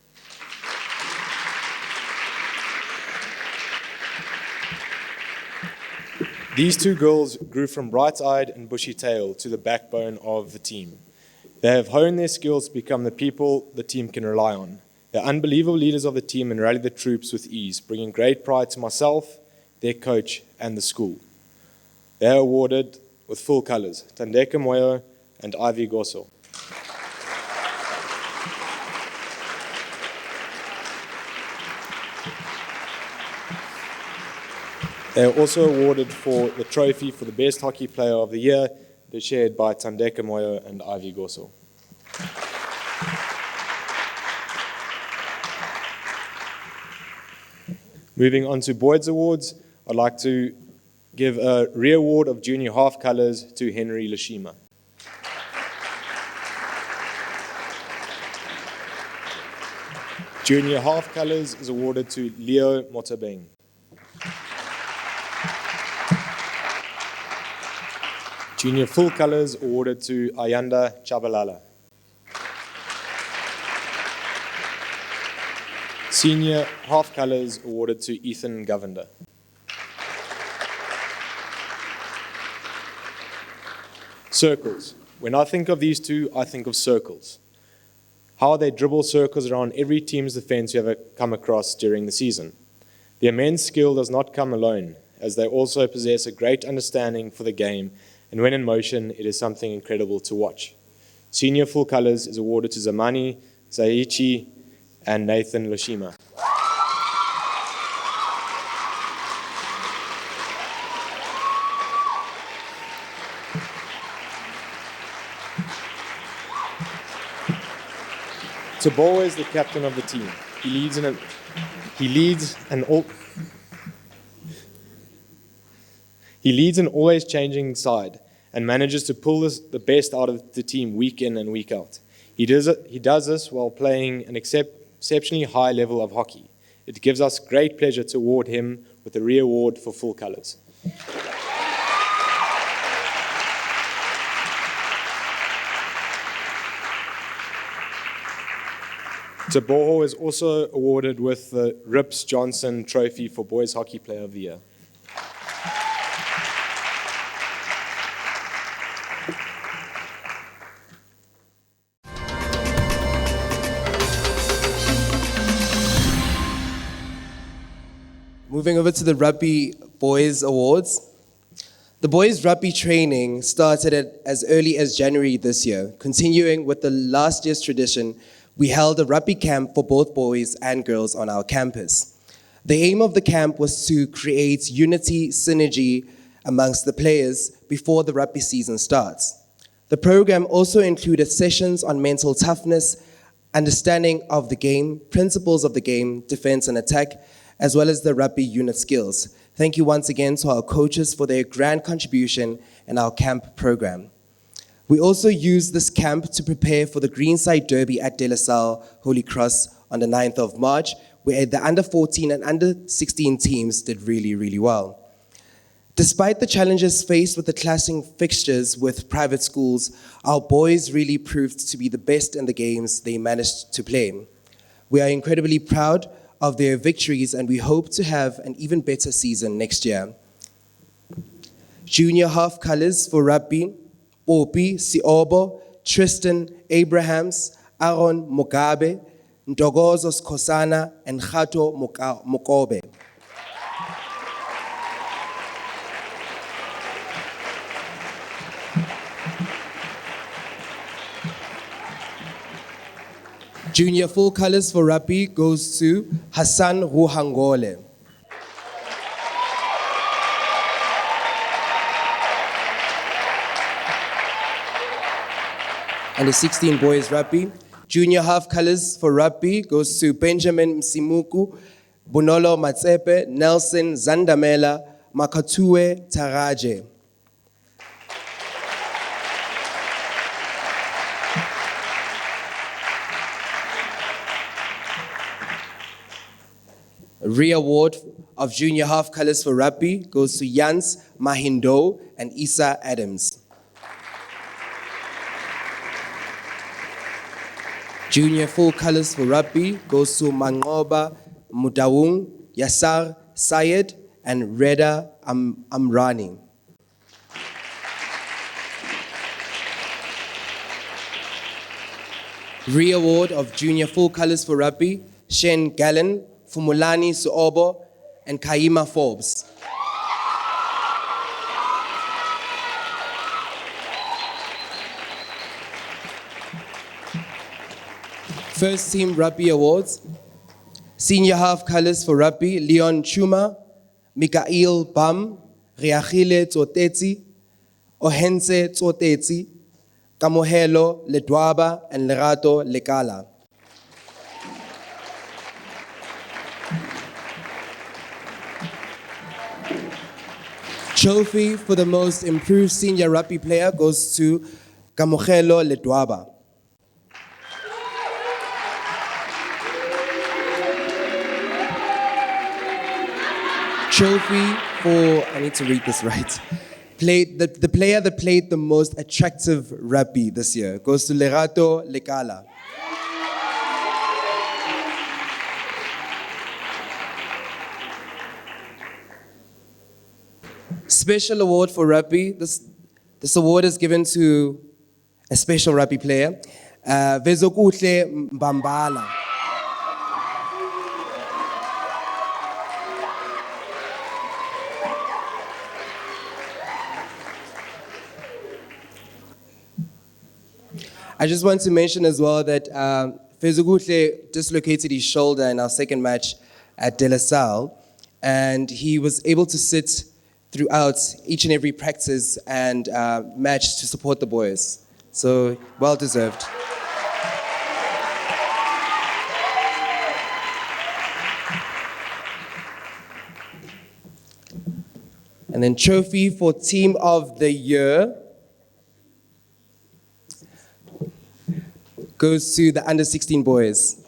These two girls grew from bright-eyed and bushy-tailed to the backbone of the team. They have honed their skills to become the people the team can rely on. They're unbelievable leaders of the team and rally the troops with ease, bringing great pride to myself, their coach, and the school. They are awarded with full colours, Tandeka Moyo and Ivy Goso. They are also awarded for the trophy for the best hockey player of the year, shared by Tandeka Moyo and Ivy Goso. Moving on to Boyd's Awards, I'd like to give a re-award of junior half colours to Henry Lashima. Junior half colours is awarded to Leo Motabeng. Junior full colours awarded to Ayanda Chabalala. Senior half colours awarded to Ethan Govender. Circles. When I think of these two, I think of circles. How they dribble circles around every team's defence you ever come across during the season. Their immense skill does not come alone, as they also possess a great understanding for the game, and when in motion, it is something incredible to watch. Senior full colours is awarded to Zamani, Zaichi, and Nathan Lashima. Teboho is the captain of the team. He leads an always changing side and manages to pull the best out of the team week in and week out. He does this while playing an exceptionally high level of hockey. It gives us great pleasure to award him with a re-award for full colours. Teboho is also awarded with the Rips Johnson Trophy for Boys Hockey Player of the Year. Moving over to the Rugby Boys Awards. The boys' rugby training started as early as January this year. Continuing with the last year's tradition, we held a rugby camp for both boys and girls on our campus. The aim of the camp was to create unity, synergy amongst the players before the rugby season starts. The program also included sessions on mental toughness, understanding of the game, principles of the game, defense and attack, as well as the rugby unit skills. Thank you once again to our coaches for their grand contribution in our camp program. We also used this camp to prepare for the Greenside Derby at De La Salle Holy Cross on the 9th of March, where the under 14 and under 16 teams did really, really well. Despite the challenges faced with the clashing fixtures with private schools, our boys really proved to be the best in the games they managed to play. We are incredibly proud of their victories, and we hope to have an even better season next year. Junior half colours for rugby, Opi Siobo, Tristan Abrahams, Aaron Mugabe, Ndogozo Skosana, and Khato Mokobe. Junior full colours for rugby goes to Hassan Ruhangole. And the 16 boys rugby. Junior half colours for rugby goes to Benjamin Msimuku, Bunolo Matsepe, Nelson Zandamela, Makatue Taraje. A re-award of junior half colours for rugby goes to Jans Mahindo and Isa Adams. Junior full colours for rugby goes to Mangoba Mudawung, Yasar Sayed, and Reda Amrani. Re-award of Junior Full Colors for Rugby, Shen Gallen, Fumulani Suobo, and Kaima Forbes. First Team Rugby Awards, Senior Half Colors for Rugby, Leon Chuma, Mikael Bam, Riachile Tsotetsi, Ohense Tsotetsi, Kamohelo Ledwaba, and Lerato Lekala. Trophy for the most improved senior rugby player goes to Kamohelo Ledwaba. Trophy for, I need to read this right, the player that played the most attractive rugby this year goes to Lerato Lekala. Special award for rugby. This award is given to a special rugby player, Vezokuhle Mbambala. I just want to mention as well that Vezokuhle dislocated his shoulder in our second match at De La Salle, and he was able to sit throughout each and every practice and match to support the boys. So, well deserved. And then trophy for Team of the Year goes to the under 16 boys.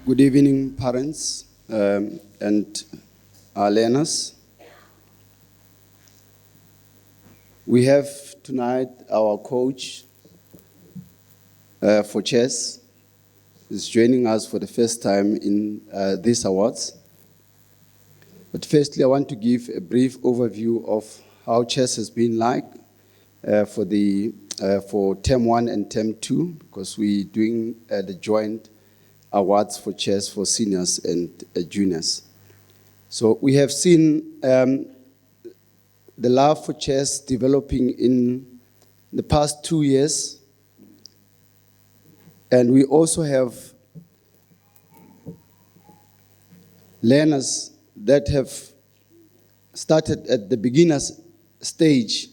Good evening, parents and our learners. We have tonight our coach for chess is joining us for the first time in these awards. But firstly, I want to give a brief overview of how chess has been like for term 1 and term 2, because we're doing the joint awards for chess for seniors and juniors. So we have seen the love for chess developing in the past 2 years. And we also have learners that have started at the beginner's stage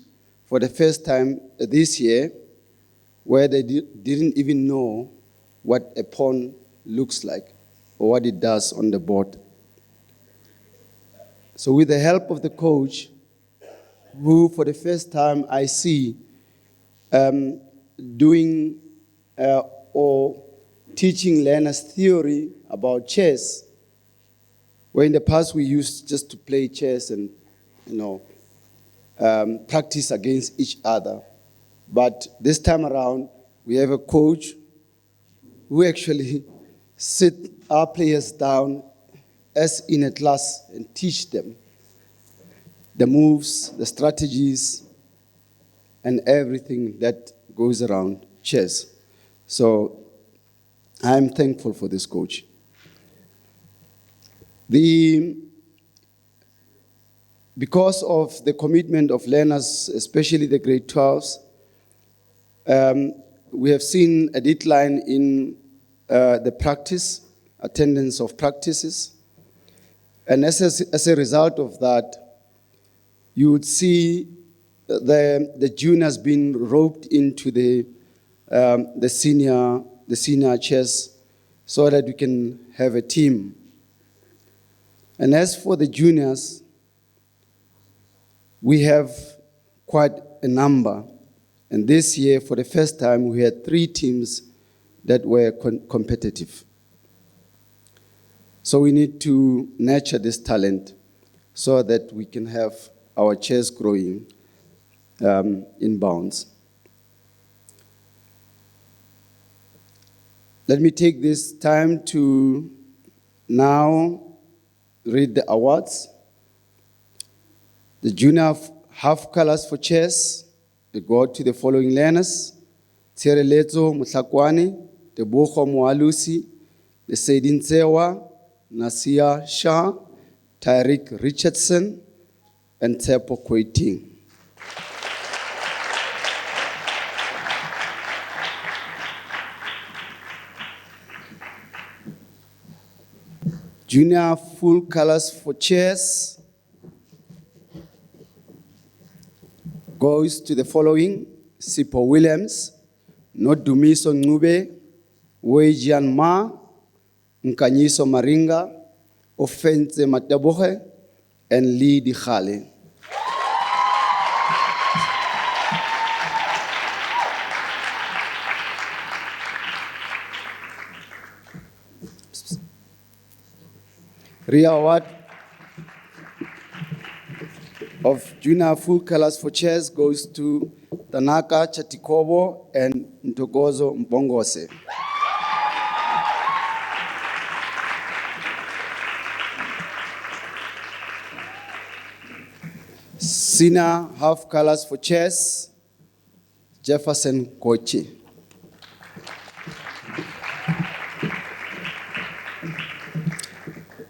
for the first time this year, where they didn't even know what a pawn looks like or what it does on the board. So with the help of the coach, who for the first time I see doing or teaching learners theory about chess, where in the past we used just to play chess and practice against each other. But this time around, we have a coach who actually sit our players down as in a class and teach them the moves, the strategies, and everything that goes around chess. So I'm thankful for this coach. Because of the commitment of learners, especially the grade 12s, we have seen a decline in the practice, attendance of practices. And as a result of that, you would see the juniors being roped into the senior chess so that we can have a team. And as for the juniors, we have quite a number. And this year, for the first time, we had 3 teams that were competitive. So we need to nurture this talent so that we can have our chess growing in bounds. Let me take this time to now read the awards. The junior half colors for chess, they go to the following learners: Tshireletso Mutlakwane, Tebogo Moalusi, Lesedi Nsewa, Nasia Shah, Tyreek Richardson, and Tepo Kweting. Junior full colors for chess goes to the following: Sipho Williams, Nodumiso Ncube, Weijian Ma, Nkanyiso Maringa, Ofentse Mataboge, and Lee Dikhale. Re-award of junior full colors for chess goes to Tanaka Chatikobo and Ntogozo Mbongose. Senior half colors for chess, Jefferson Kochi.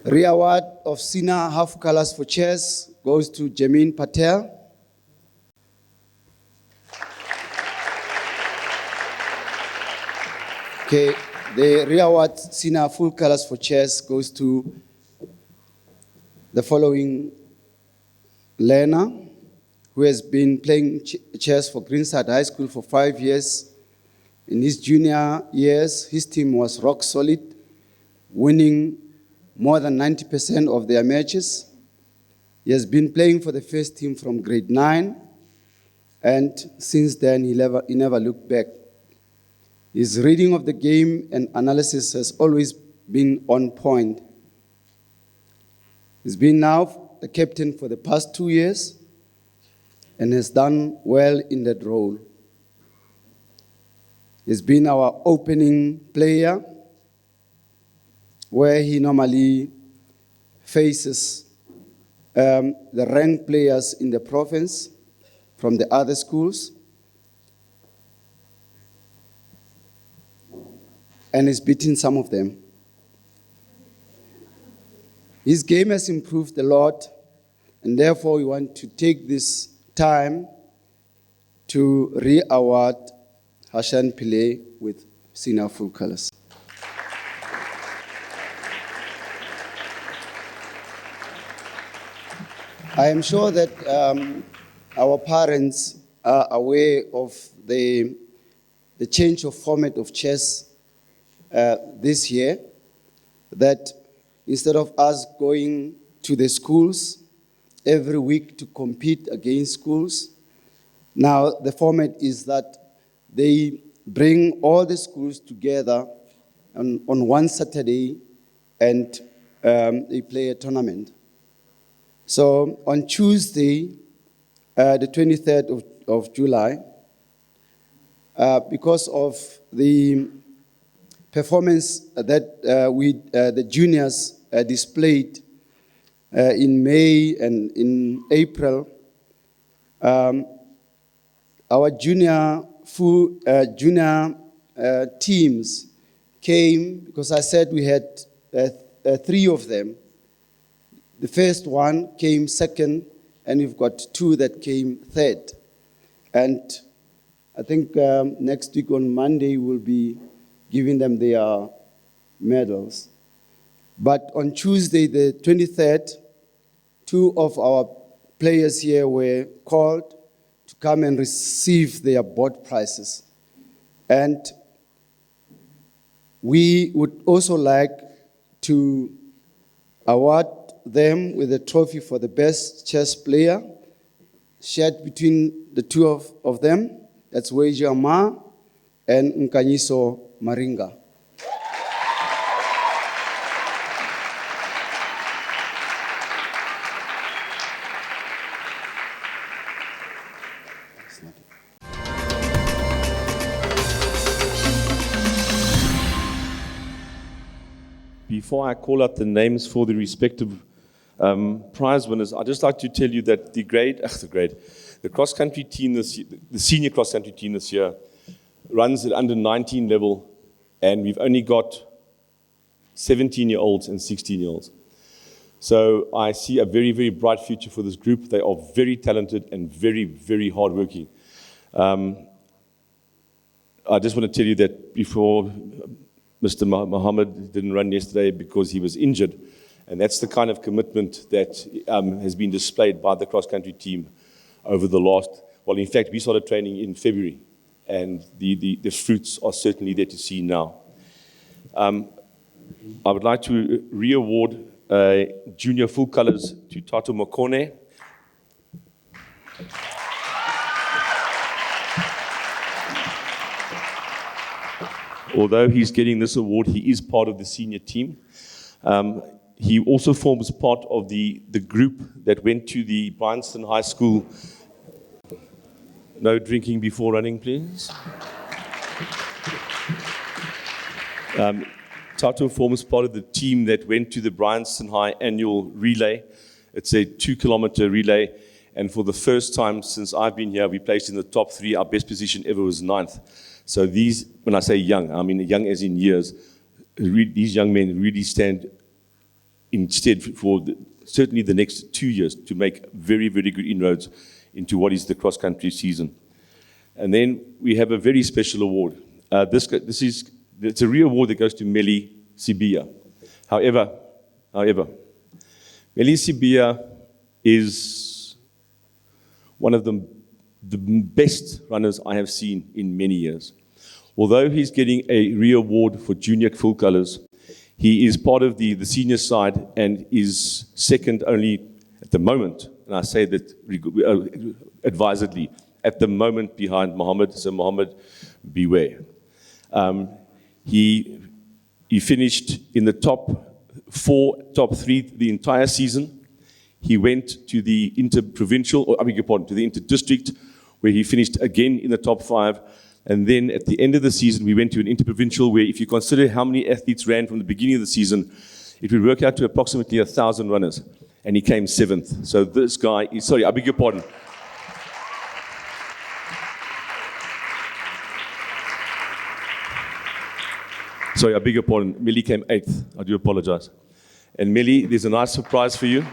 Re-award of senior half colors for chess goes to Jamin Patel. Okay, the re-award senior full colors for chess goes to the following learner who has been playing chess for Greenside High School for 5 years. In his junior years, his team was rock solid, winning more than 90% of their matches. He has been playing for the first team from grade 9, and since then he never looked back. His reading of the game and analysis has always been on point. He's been now the captain for the past 2 years and has done well in that role. He's been our opening player, where he normally faces the ranked players in the province from the other schools, and is beating some of them. His game has improved a lot, and therefore we want to take this time to re-award Hashan Pillay with senior full colors. I am sure that our parents are aware of the change of format of chess this year, that instead of us going to the schools every week to compete against schools, now the format is that they bring all the schools together on one Saturday and they play a tournament. So on Tuesday, the 23rd of July, because of the performance that the juniors displayed in May and in April, our junior teams came, because I said we had 3 of them. The first one came second, and we've got 2 that came third. And I think next week on Monday, we'll be giving them their medals. But on Tuesday, the 23rd, 2 of our players here were called to come and receive their board prizes. And we would also like to award them with a trophy for the best chess player, shared between the 2 of them. That's Weijia Ma and Nkanyiso Maringa. before I call out the names for the respective prize winners, I'd just like to tell you that the cross-country team this year, the senior cross-country team this year, runs at under 19 level, and we've only got 17-year-olds and 16-year-olds. So I see a very, very bright future for this group. They are very talented and very, very hardworking. I just want to tell you that before Mr. Mohammed didn't run yesterday because he was injured, and that's the kind of commitment that has been displayed by the cross-country team over the last, well, in fact, we started training in February, and the fruits are certainly there to see now. I would like to re-award junior full colors to Tato Mokone. Although he's getting this award, he is part of the senior team. He also forms part of the group that went to the Greenside High School. No drinking before running, please. Tato forms part of the team that went to the Greenside High annual relay. It's a 2-kilometer relay, and for the first time since I've been here, we placed in the top 3. Our best position ever was 9th. So these, when I say young, I mean young as in years, these young men really stand instead for certainly the next 2 years to make very, very good inroads into what is the cross-country season. And then we have a very special award. It's a real award that goes to Meli Sibia. However, Meli Sibia is one of the best runners I have seen in many years. Although he's getting a re-award for junior full colors, he is part of the senior side and is second only at the moment, and I say that advisedly, at the moment behind Mohammed. So Mohammed, beware. He finished in the top 3 the entire season. He went to the inter-provincial, or I beg your pardon, to the inter-district, where he finished again in the top 5. And then at the end of the season, we went to an inter-provincial where, if you consider how many athletes ran from the beginning of the season, it would work out to approximately 1,000 runners. And he came 7th. So this guy is, sorry, I beg your pardon. Sorry, I beg your pardon. Millie came 8th. I do apologize. And Millie, there's a nice surprise for you.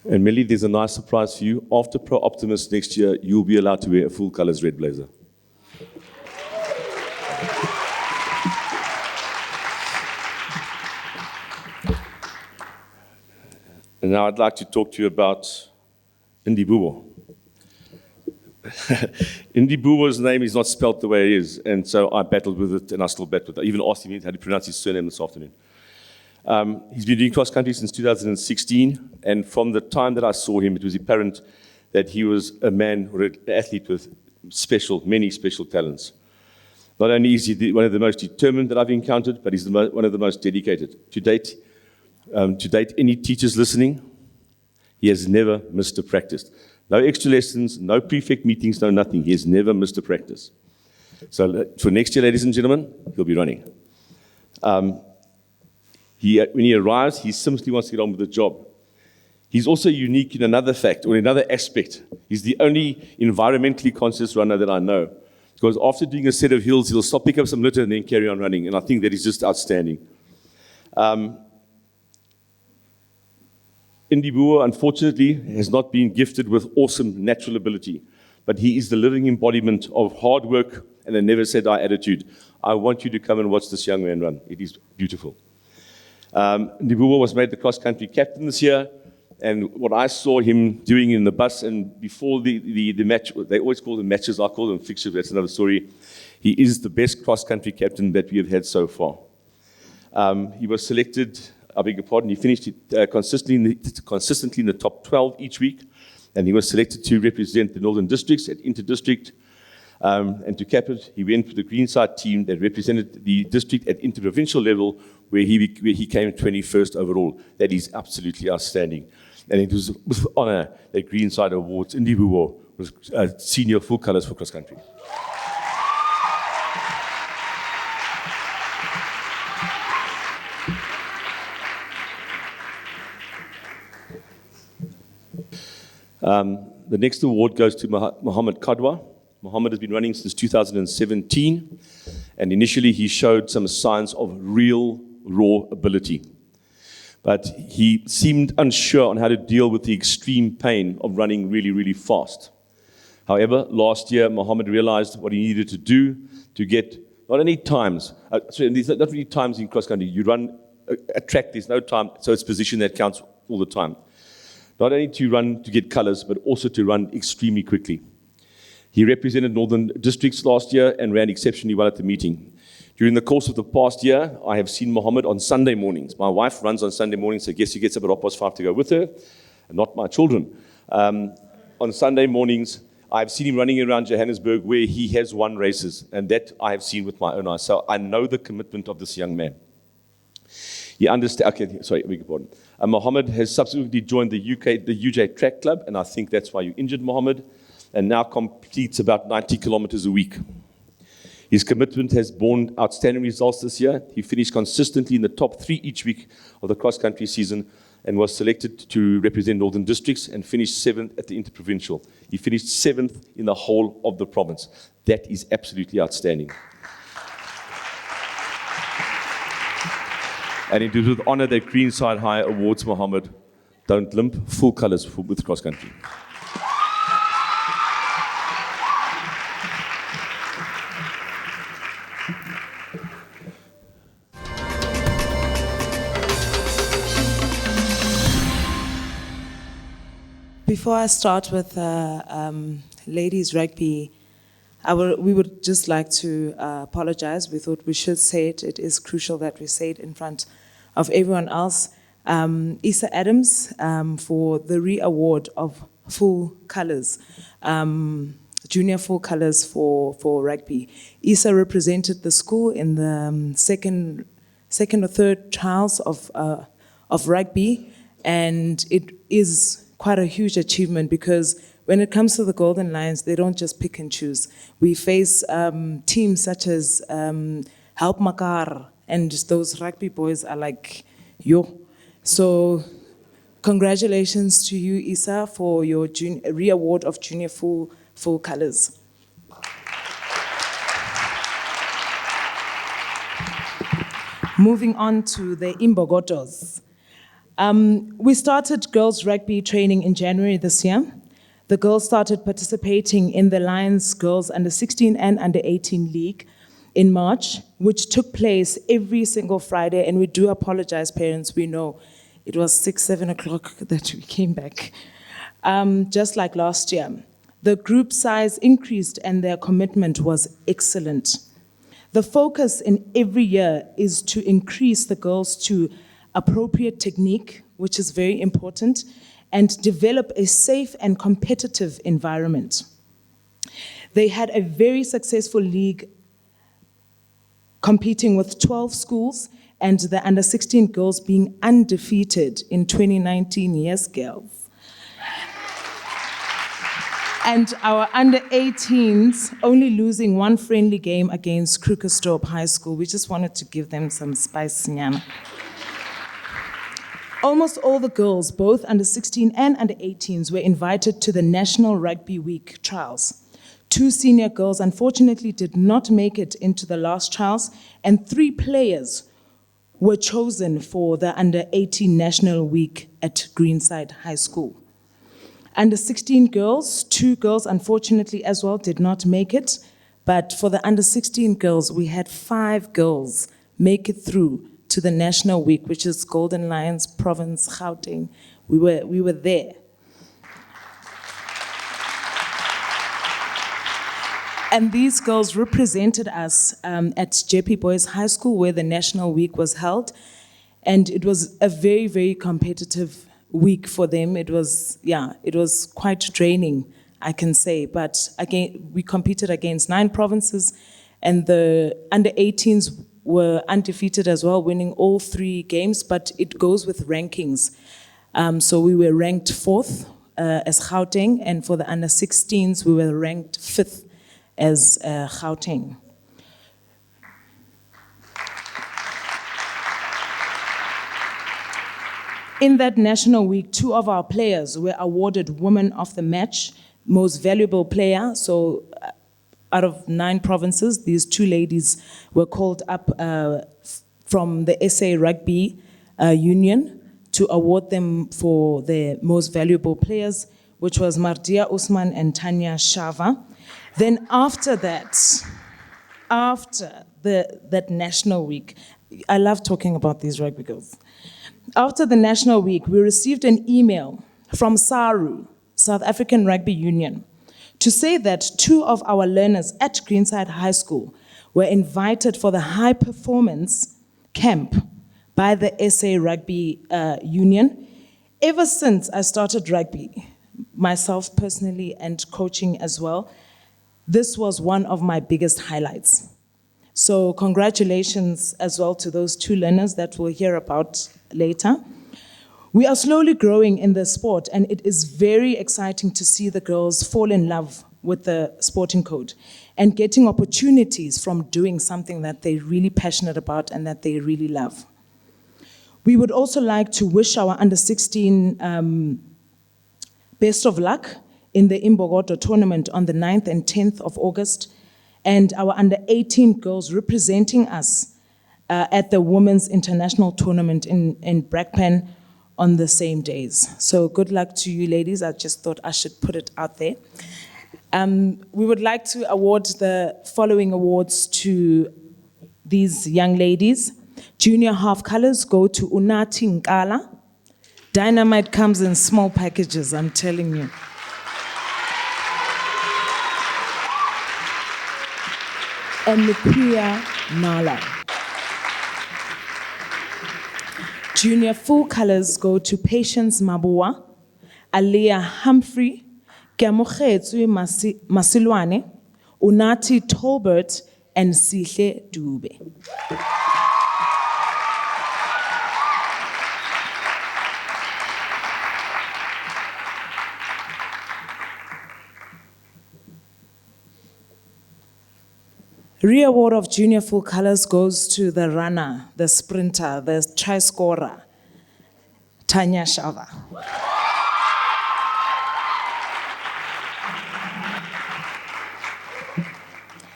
And Millie, there's a nice surprise for you. After Pro Optimus next year, you'll be allowed to wear a full colors red blazer. And now I'd like to talk to you about Indibubo. Indibubo's name is not spelt the way it is, and so I battled with it, and I still battle with it. I even asked him how to pronounce his surname this afternoon. He's been doing cross-country since 2016, and from the time that I saw him, it was apparent that he was a man or an athlete with many special talents. Not only is he one of the most determined that I've encountered, but he's one of the most dedicated. To date, any teachers listening, he has never missed a practice. No extra lessons, no prefect meetings, no nothing. He has never missed a practice. So for next year, ladies and gentlemen, he'll be running. When he arrives, he simply wants to get on with the job. He's also unique in another fact, or another aspect. He's the only environmentally conscious runner that I know. Because after doing a set of hills, he'll stop, pick up some litter, and then carry on running. And I think that is just outstanding. Indibuo, unfortunately, has not been gifted with awesome natural ability. But he is the living embodiment of hard work and a never-say-die attitude. I want you to come and watch this young man run. It is beautiful. Indibuo was made the cross-country captain this year. And what I saw him doing in the bus, and before the match, they always call them matches, I call them fixtures, that's another story. He is the best cross-country captain that we have had so far. He was selected, I beg your pardon, he finished consistently in the top 12 each week, and he was selected to represent the Northern Districts at Inter-District. And to cap it, he went for the Greenside team that represented the district at inter-provincial level, where he came 21st overall. That is absolutely outstanding. And it was with honor that Greenside awards Indibuo was senior full colors for cross country. The next award goes to Mohammed Kadwa. Mohammed has been running since 2017, and initially he showed some signs of real, raw ability. But he seemed unsure on how to deal with the extreme pain of running really, really fast. However, last year, Mohammed realized what he needed to do to get not only times, there's not really times in cross country. You run a track, there's no time, so it's position that counts all the time. Not only to run to get colors, but also to run extremely quickly. He represented Northern Districts last year and ran exceptionally well at the meeting. During the course of the past year, I have seen Mohammed on Sunday mornings. My wife runs on Sunday mornings, so I guess he gets up at 5:30 to go with her, and not my children. On Sunday mornings, I've seen him running around Johannesburg where he has won races, and that I have seen with my own eyes. So I know the commitment of this young man. He understands. Okay, sorry, beg your pardon. Mohammed has subsequently joined the UJ Track Club, and I think that's why you injured Mohammed, and now completes about 90 kilometers a week. His commitment has borne outstanding results this year. He finished consistently in the top 3 each week of the cross-country season and was selected to represent Northern Districts and finished 7th at the Interprovincial. He finished 7th in the whole of the province. That is absolutely outstanding. And it is with honor that Greenside High awards Mohammed Don't Limp full colors with cross-country. Before I start with ladies rugby, we would just like to apologize. We thought we should say it. It is crucial that we say it in front of everyone else. Issa Adams for the re-award of full colors, junior full colors for rugby. Issa represented the school in the second or third trials of rugby, and it is quite a huge achievement because when it comes to the Golden Lions, they don't just pick and choose. We face teams such as Help Makar, and those rugby boys are like, yo. So congratulations to you, Issa, for your re-award of junior full colors. Moving on to the Imbogotos. We started girls rugby training in January this year. The girls started participating in the Lions Girls Under 16 and Under 18 League in March, which took place every single Friday. And we do apologize, parents. We know it was 6-7 o'clock that we came back. Just like last year. The group size increased and their commitment was excellent. The focus in every year is to increase the girls to appropriate technique, which is very important, and develop a safe and competitive environment. They had a very successful league competing with 12 schools and the under 16 girls being undefeated in 2019. Yes, girls. And our under 18s only losing one friendly game against Krugersdorp High School. We just wanted to give them some spice, nyana. Almost all the girls, both under 16 and under 18s, were invited to the National Rugby Week trials. 2 senior girls unfortunately did not make it into the last trials, and 3 players were chosen for the under 18 National Week at Greenside High School. Under 16 girls, 2 girls unfortunately as well did not make it, but for the under 16 girls, we had 5 girls make it through to the National Week, which is Golden Lions Province, Gauteng. We were there. And these girls represented us at JP Boys High School, where the National Week was held. And it was a very, very competitive week for them. It was quite draining, I can say. But again, we competed against 9 provinces, and the under 18s were undefeated as well, winning all 3 games, but it goes with rankings. So we were ranked 4th as Gauteng, and for the under 16s, we were ranked 5th as Gauteng. In that National Week, 2 of our players were awarded Women of the Match, Most Valuable Player. So out of 9 provinces, these 2 ladies were called up from the SA Rugby Union to award them for their most valuable players, which was Mardia Usman and Tanya Shava. Then after that, that National Week, I love talking about these rugby girls. After the National Week, we received an email from SARU, South African Rugby Union, to say that 2 of our learners at Greenside High School were invited for the high performance camp by the SA Rugby Union. Ever since I started rugby, myself personally and coaching as well, this was one of my biggest highlights. So congratulations as well to those 2 learners that we'll hear about later. We are slowly growing in the sport, and it is very exciting to see the girls fall in love with the sporting code and getting opportunities from doing something that they're really passionate about and that they really love. We would also like to wish our under-16 best of luck in the Imbogodo tournament on the 9th and 10th of August, and our under-18 girls representing us at the Women's International Tournament in Brakpan on the same days. So good luck to you ladies. I just thought I should put it out there. We would like to award the following awards to these young ladies. Junior half colors go to Unati Nkala. Dynamite comes in small packages, I'm telling you. And Lukuya Nala. Junior full colors go to Patience Mabua, Aliyah Humphrey, Kiamokhetsu Masilwane, Unati Tolbert, and Sihle Dube. Re-award of junior full colors goes to the runner, the sprinter, the try scorer, Tanya Shava.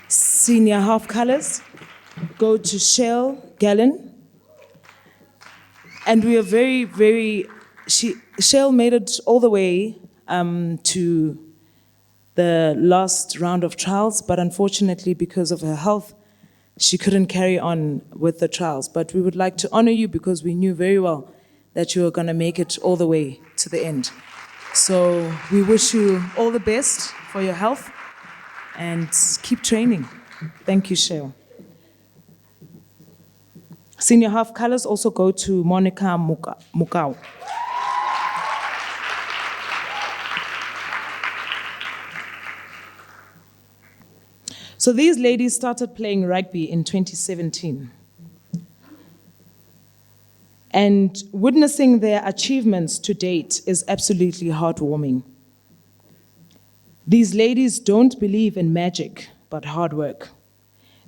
Senior half colors go to Shell Gallen. And we are very, Shell made it all the way to the last round of trials, but unfortunately because of her health, she couldn't carry on with the trials. But we would like to honor you because we knew very well that you were gonna make it all the way to the end. So we wish you all the best for your health and keep training. Thank you, Shell. Senior half colors also go to Monica Mukau. So these ladies started playing rugby in 2017. And witnessing their achievements to date is absolutely heartwarming. These ladies don't believe in magic, but hard work.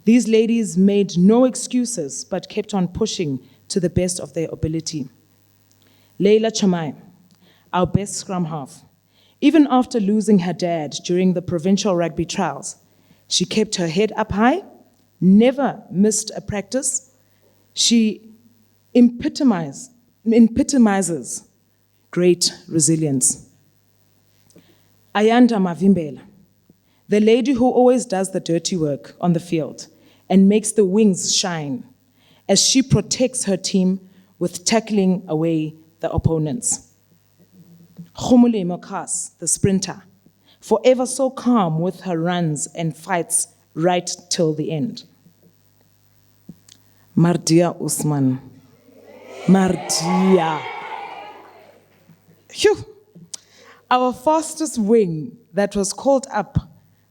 These ladies made no excuses, but kept on pushing to the best of their ability. Leila Chamai, our best scrum half, even after losing her dad during the provincial rugby trials, she kept her head up high, never missed a practice. She epitomizes great resilience. Ayanda Mavimbela, the lady who always does the dirty work on the field and makes the wings shine as she protects her team with tackling away the opponents. Khumule Mokas, the sprinter, forever so calm with her runs and fights right till the end. Mardia Usman. Mardia. Phew. Our fastest wing that was called up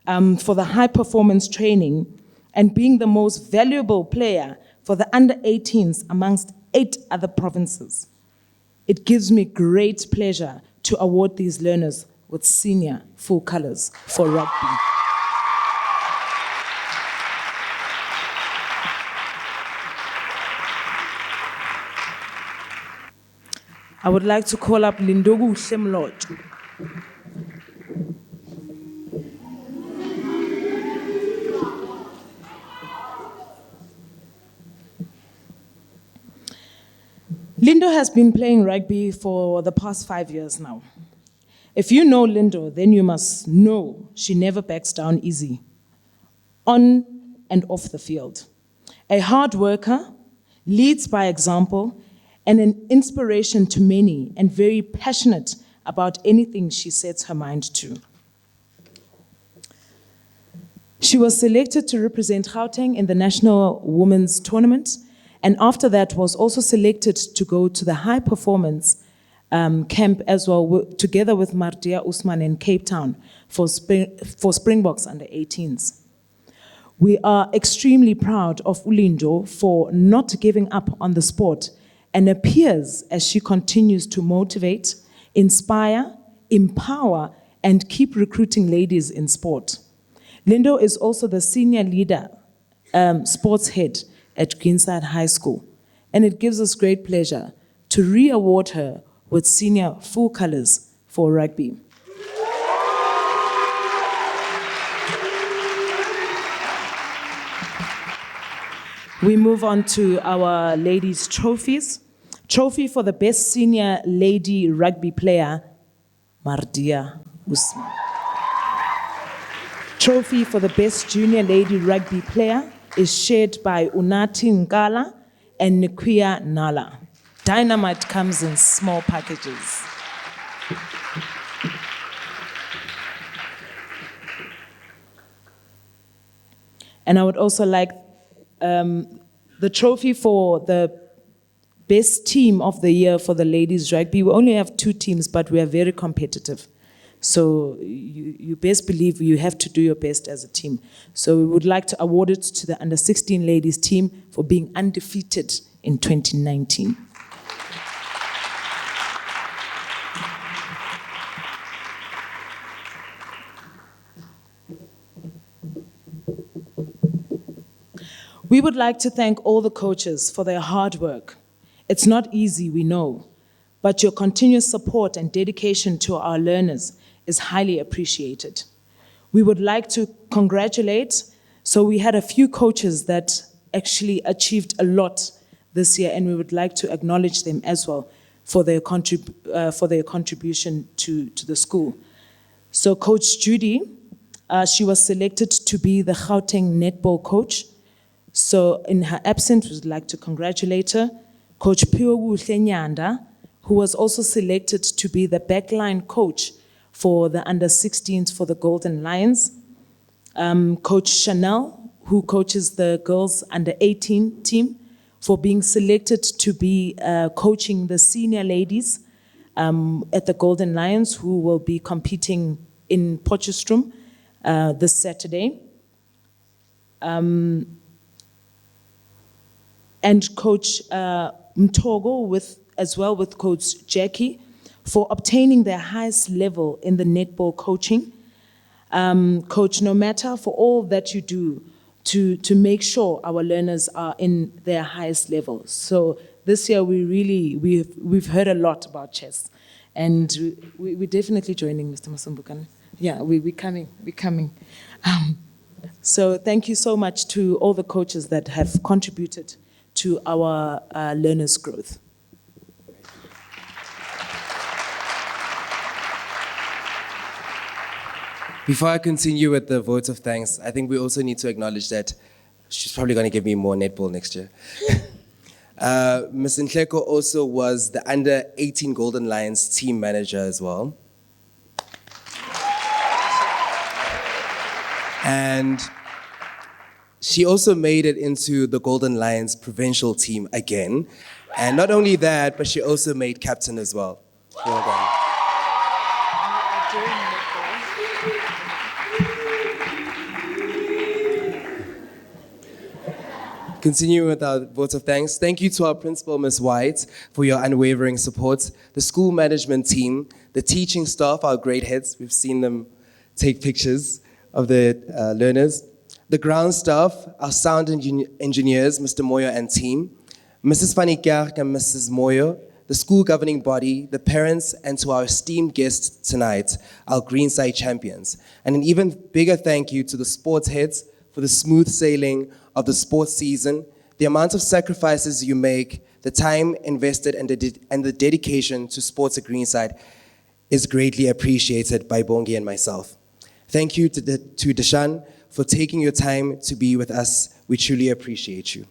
for the high performance training and being the most valuable player for the under-18s amongst 8 other provinces. It gives me great pleasure to award these learners with senior full colors for rugby. I would like to call up Lindogu Hlemlot. Lindo has been playing rugby for the past 5 years now. If you know Lindo, then you must know she never backs down easy, on and off the field. A hard worker, leads by example, and an inspiration to many, and very passionate about anything she sets her mind to. She was selected to represent Gauteng in the National Women's Tournament, and after that was also selected to go to the high performance camp as well, together with Mardia Usman in Cape Town for Springboks under 18s. We are extremely proud of Ulindo for not giving up on the sport and appears as she continues to motivate, inspire, empower, and keep recruiting ladies in sport. Lindo is also the senior leader, sports head at Greenside High School, and it gives us great pleasure to re-award her with senior full colors for rugby. We move on to our ladies' trophies. Trophy for the best senior lady rugby player, Mardia Usman. Trophy for the best junior lady rugby player is shared by Unati Ngala and Nikuya Nala. Dynamite comes in small packages. And I would also like the trophy for the best team of the year for the ladies rugby. We only have 2 teams, but we are very competitive. So you best believe you have to do your best as a team. So we would like to award it to the under 16 ladies team for being undefeated in 2019. We would like to thank all the coaches for their hard work. It's not easy, we know, but your continuous support and dedication to our learners is highly appreciated. We would like to congratulate, so we had a few coaches that actually achieved a lot this year, and we would like to acknowledge them as well for their contribution to the school. So Coach Judy, she was selected to be the Gauteng Netball coach. So in her absence, we'd like to congratulate her. Coach Piogu Hlenyanda, who was also selected to be the backline coach for the under-16s for the Golden Lions. Coach Chanel, who coaches the girls under-18 team, for being selected to be coaching the senior ladies at the Golden Lions, who will be competing in Potchefstroom this Saturday. And Coach Mtogo, as well with Coach Jackie, for obtaining their highest level in the netball coaching. Coach, no matter for all that you do to make sure our learners are in their highest level. So this year we've heard a lot about chess, and we're definitely joining Mr. Masumbukan. Yeah, we're coming. So thank you so much to all the coaches that have contributed to our learners' growth. Before I continue with the votes of thanks, I think we also need to acknowledge that she's probably going to give me more netball next year. Ms. Nhleko also was the under-18 Golden Lions team manager as well. And she also made it into the Golden Lions provincial team again. And not only that, but she also made captain as well. Well done. Continuing with our votes of thanks, thank you to our principal, Ms. White, for your unwavering support, the school management team, the teaching staff, our grade heads, we've seen them take pictures of the learners, the ground staff, our sound engineers, Mr. Moyo and team, Mrs. Van Niekerk and Mrs. Moyo, the school governing body, the parents, and to our esteemed guests tonight, our Greenside champions. And an even bigger thank you to the sports heads for the smooth sailing of the sports season, the amount of sacrifices you make, the time invested, and the dedication to sports at Greenside is greatly appreciated by Bongi and myself. Thank you to Deshan for taking your time to be with us. We truly appreciate you.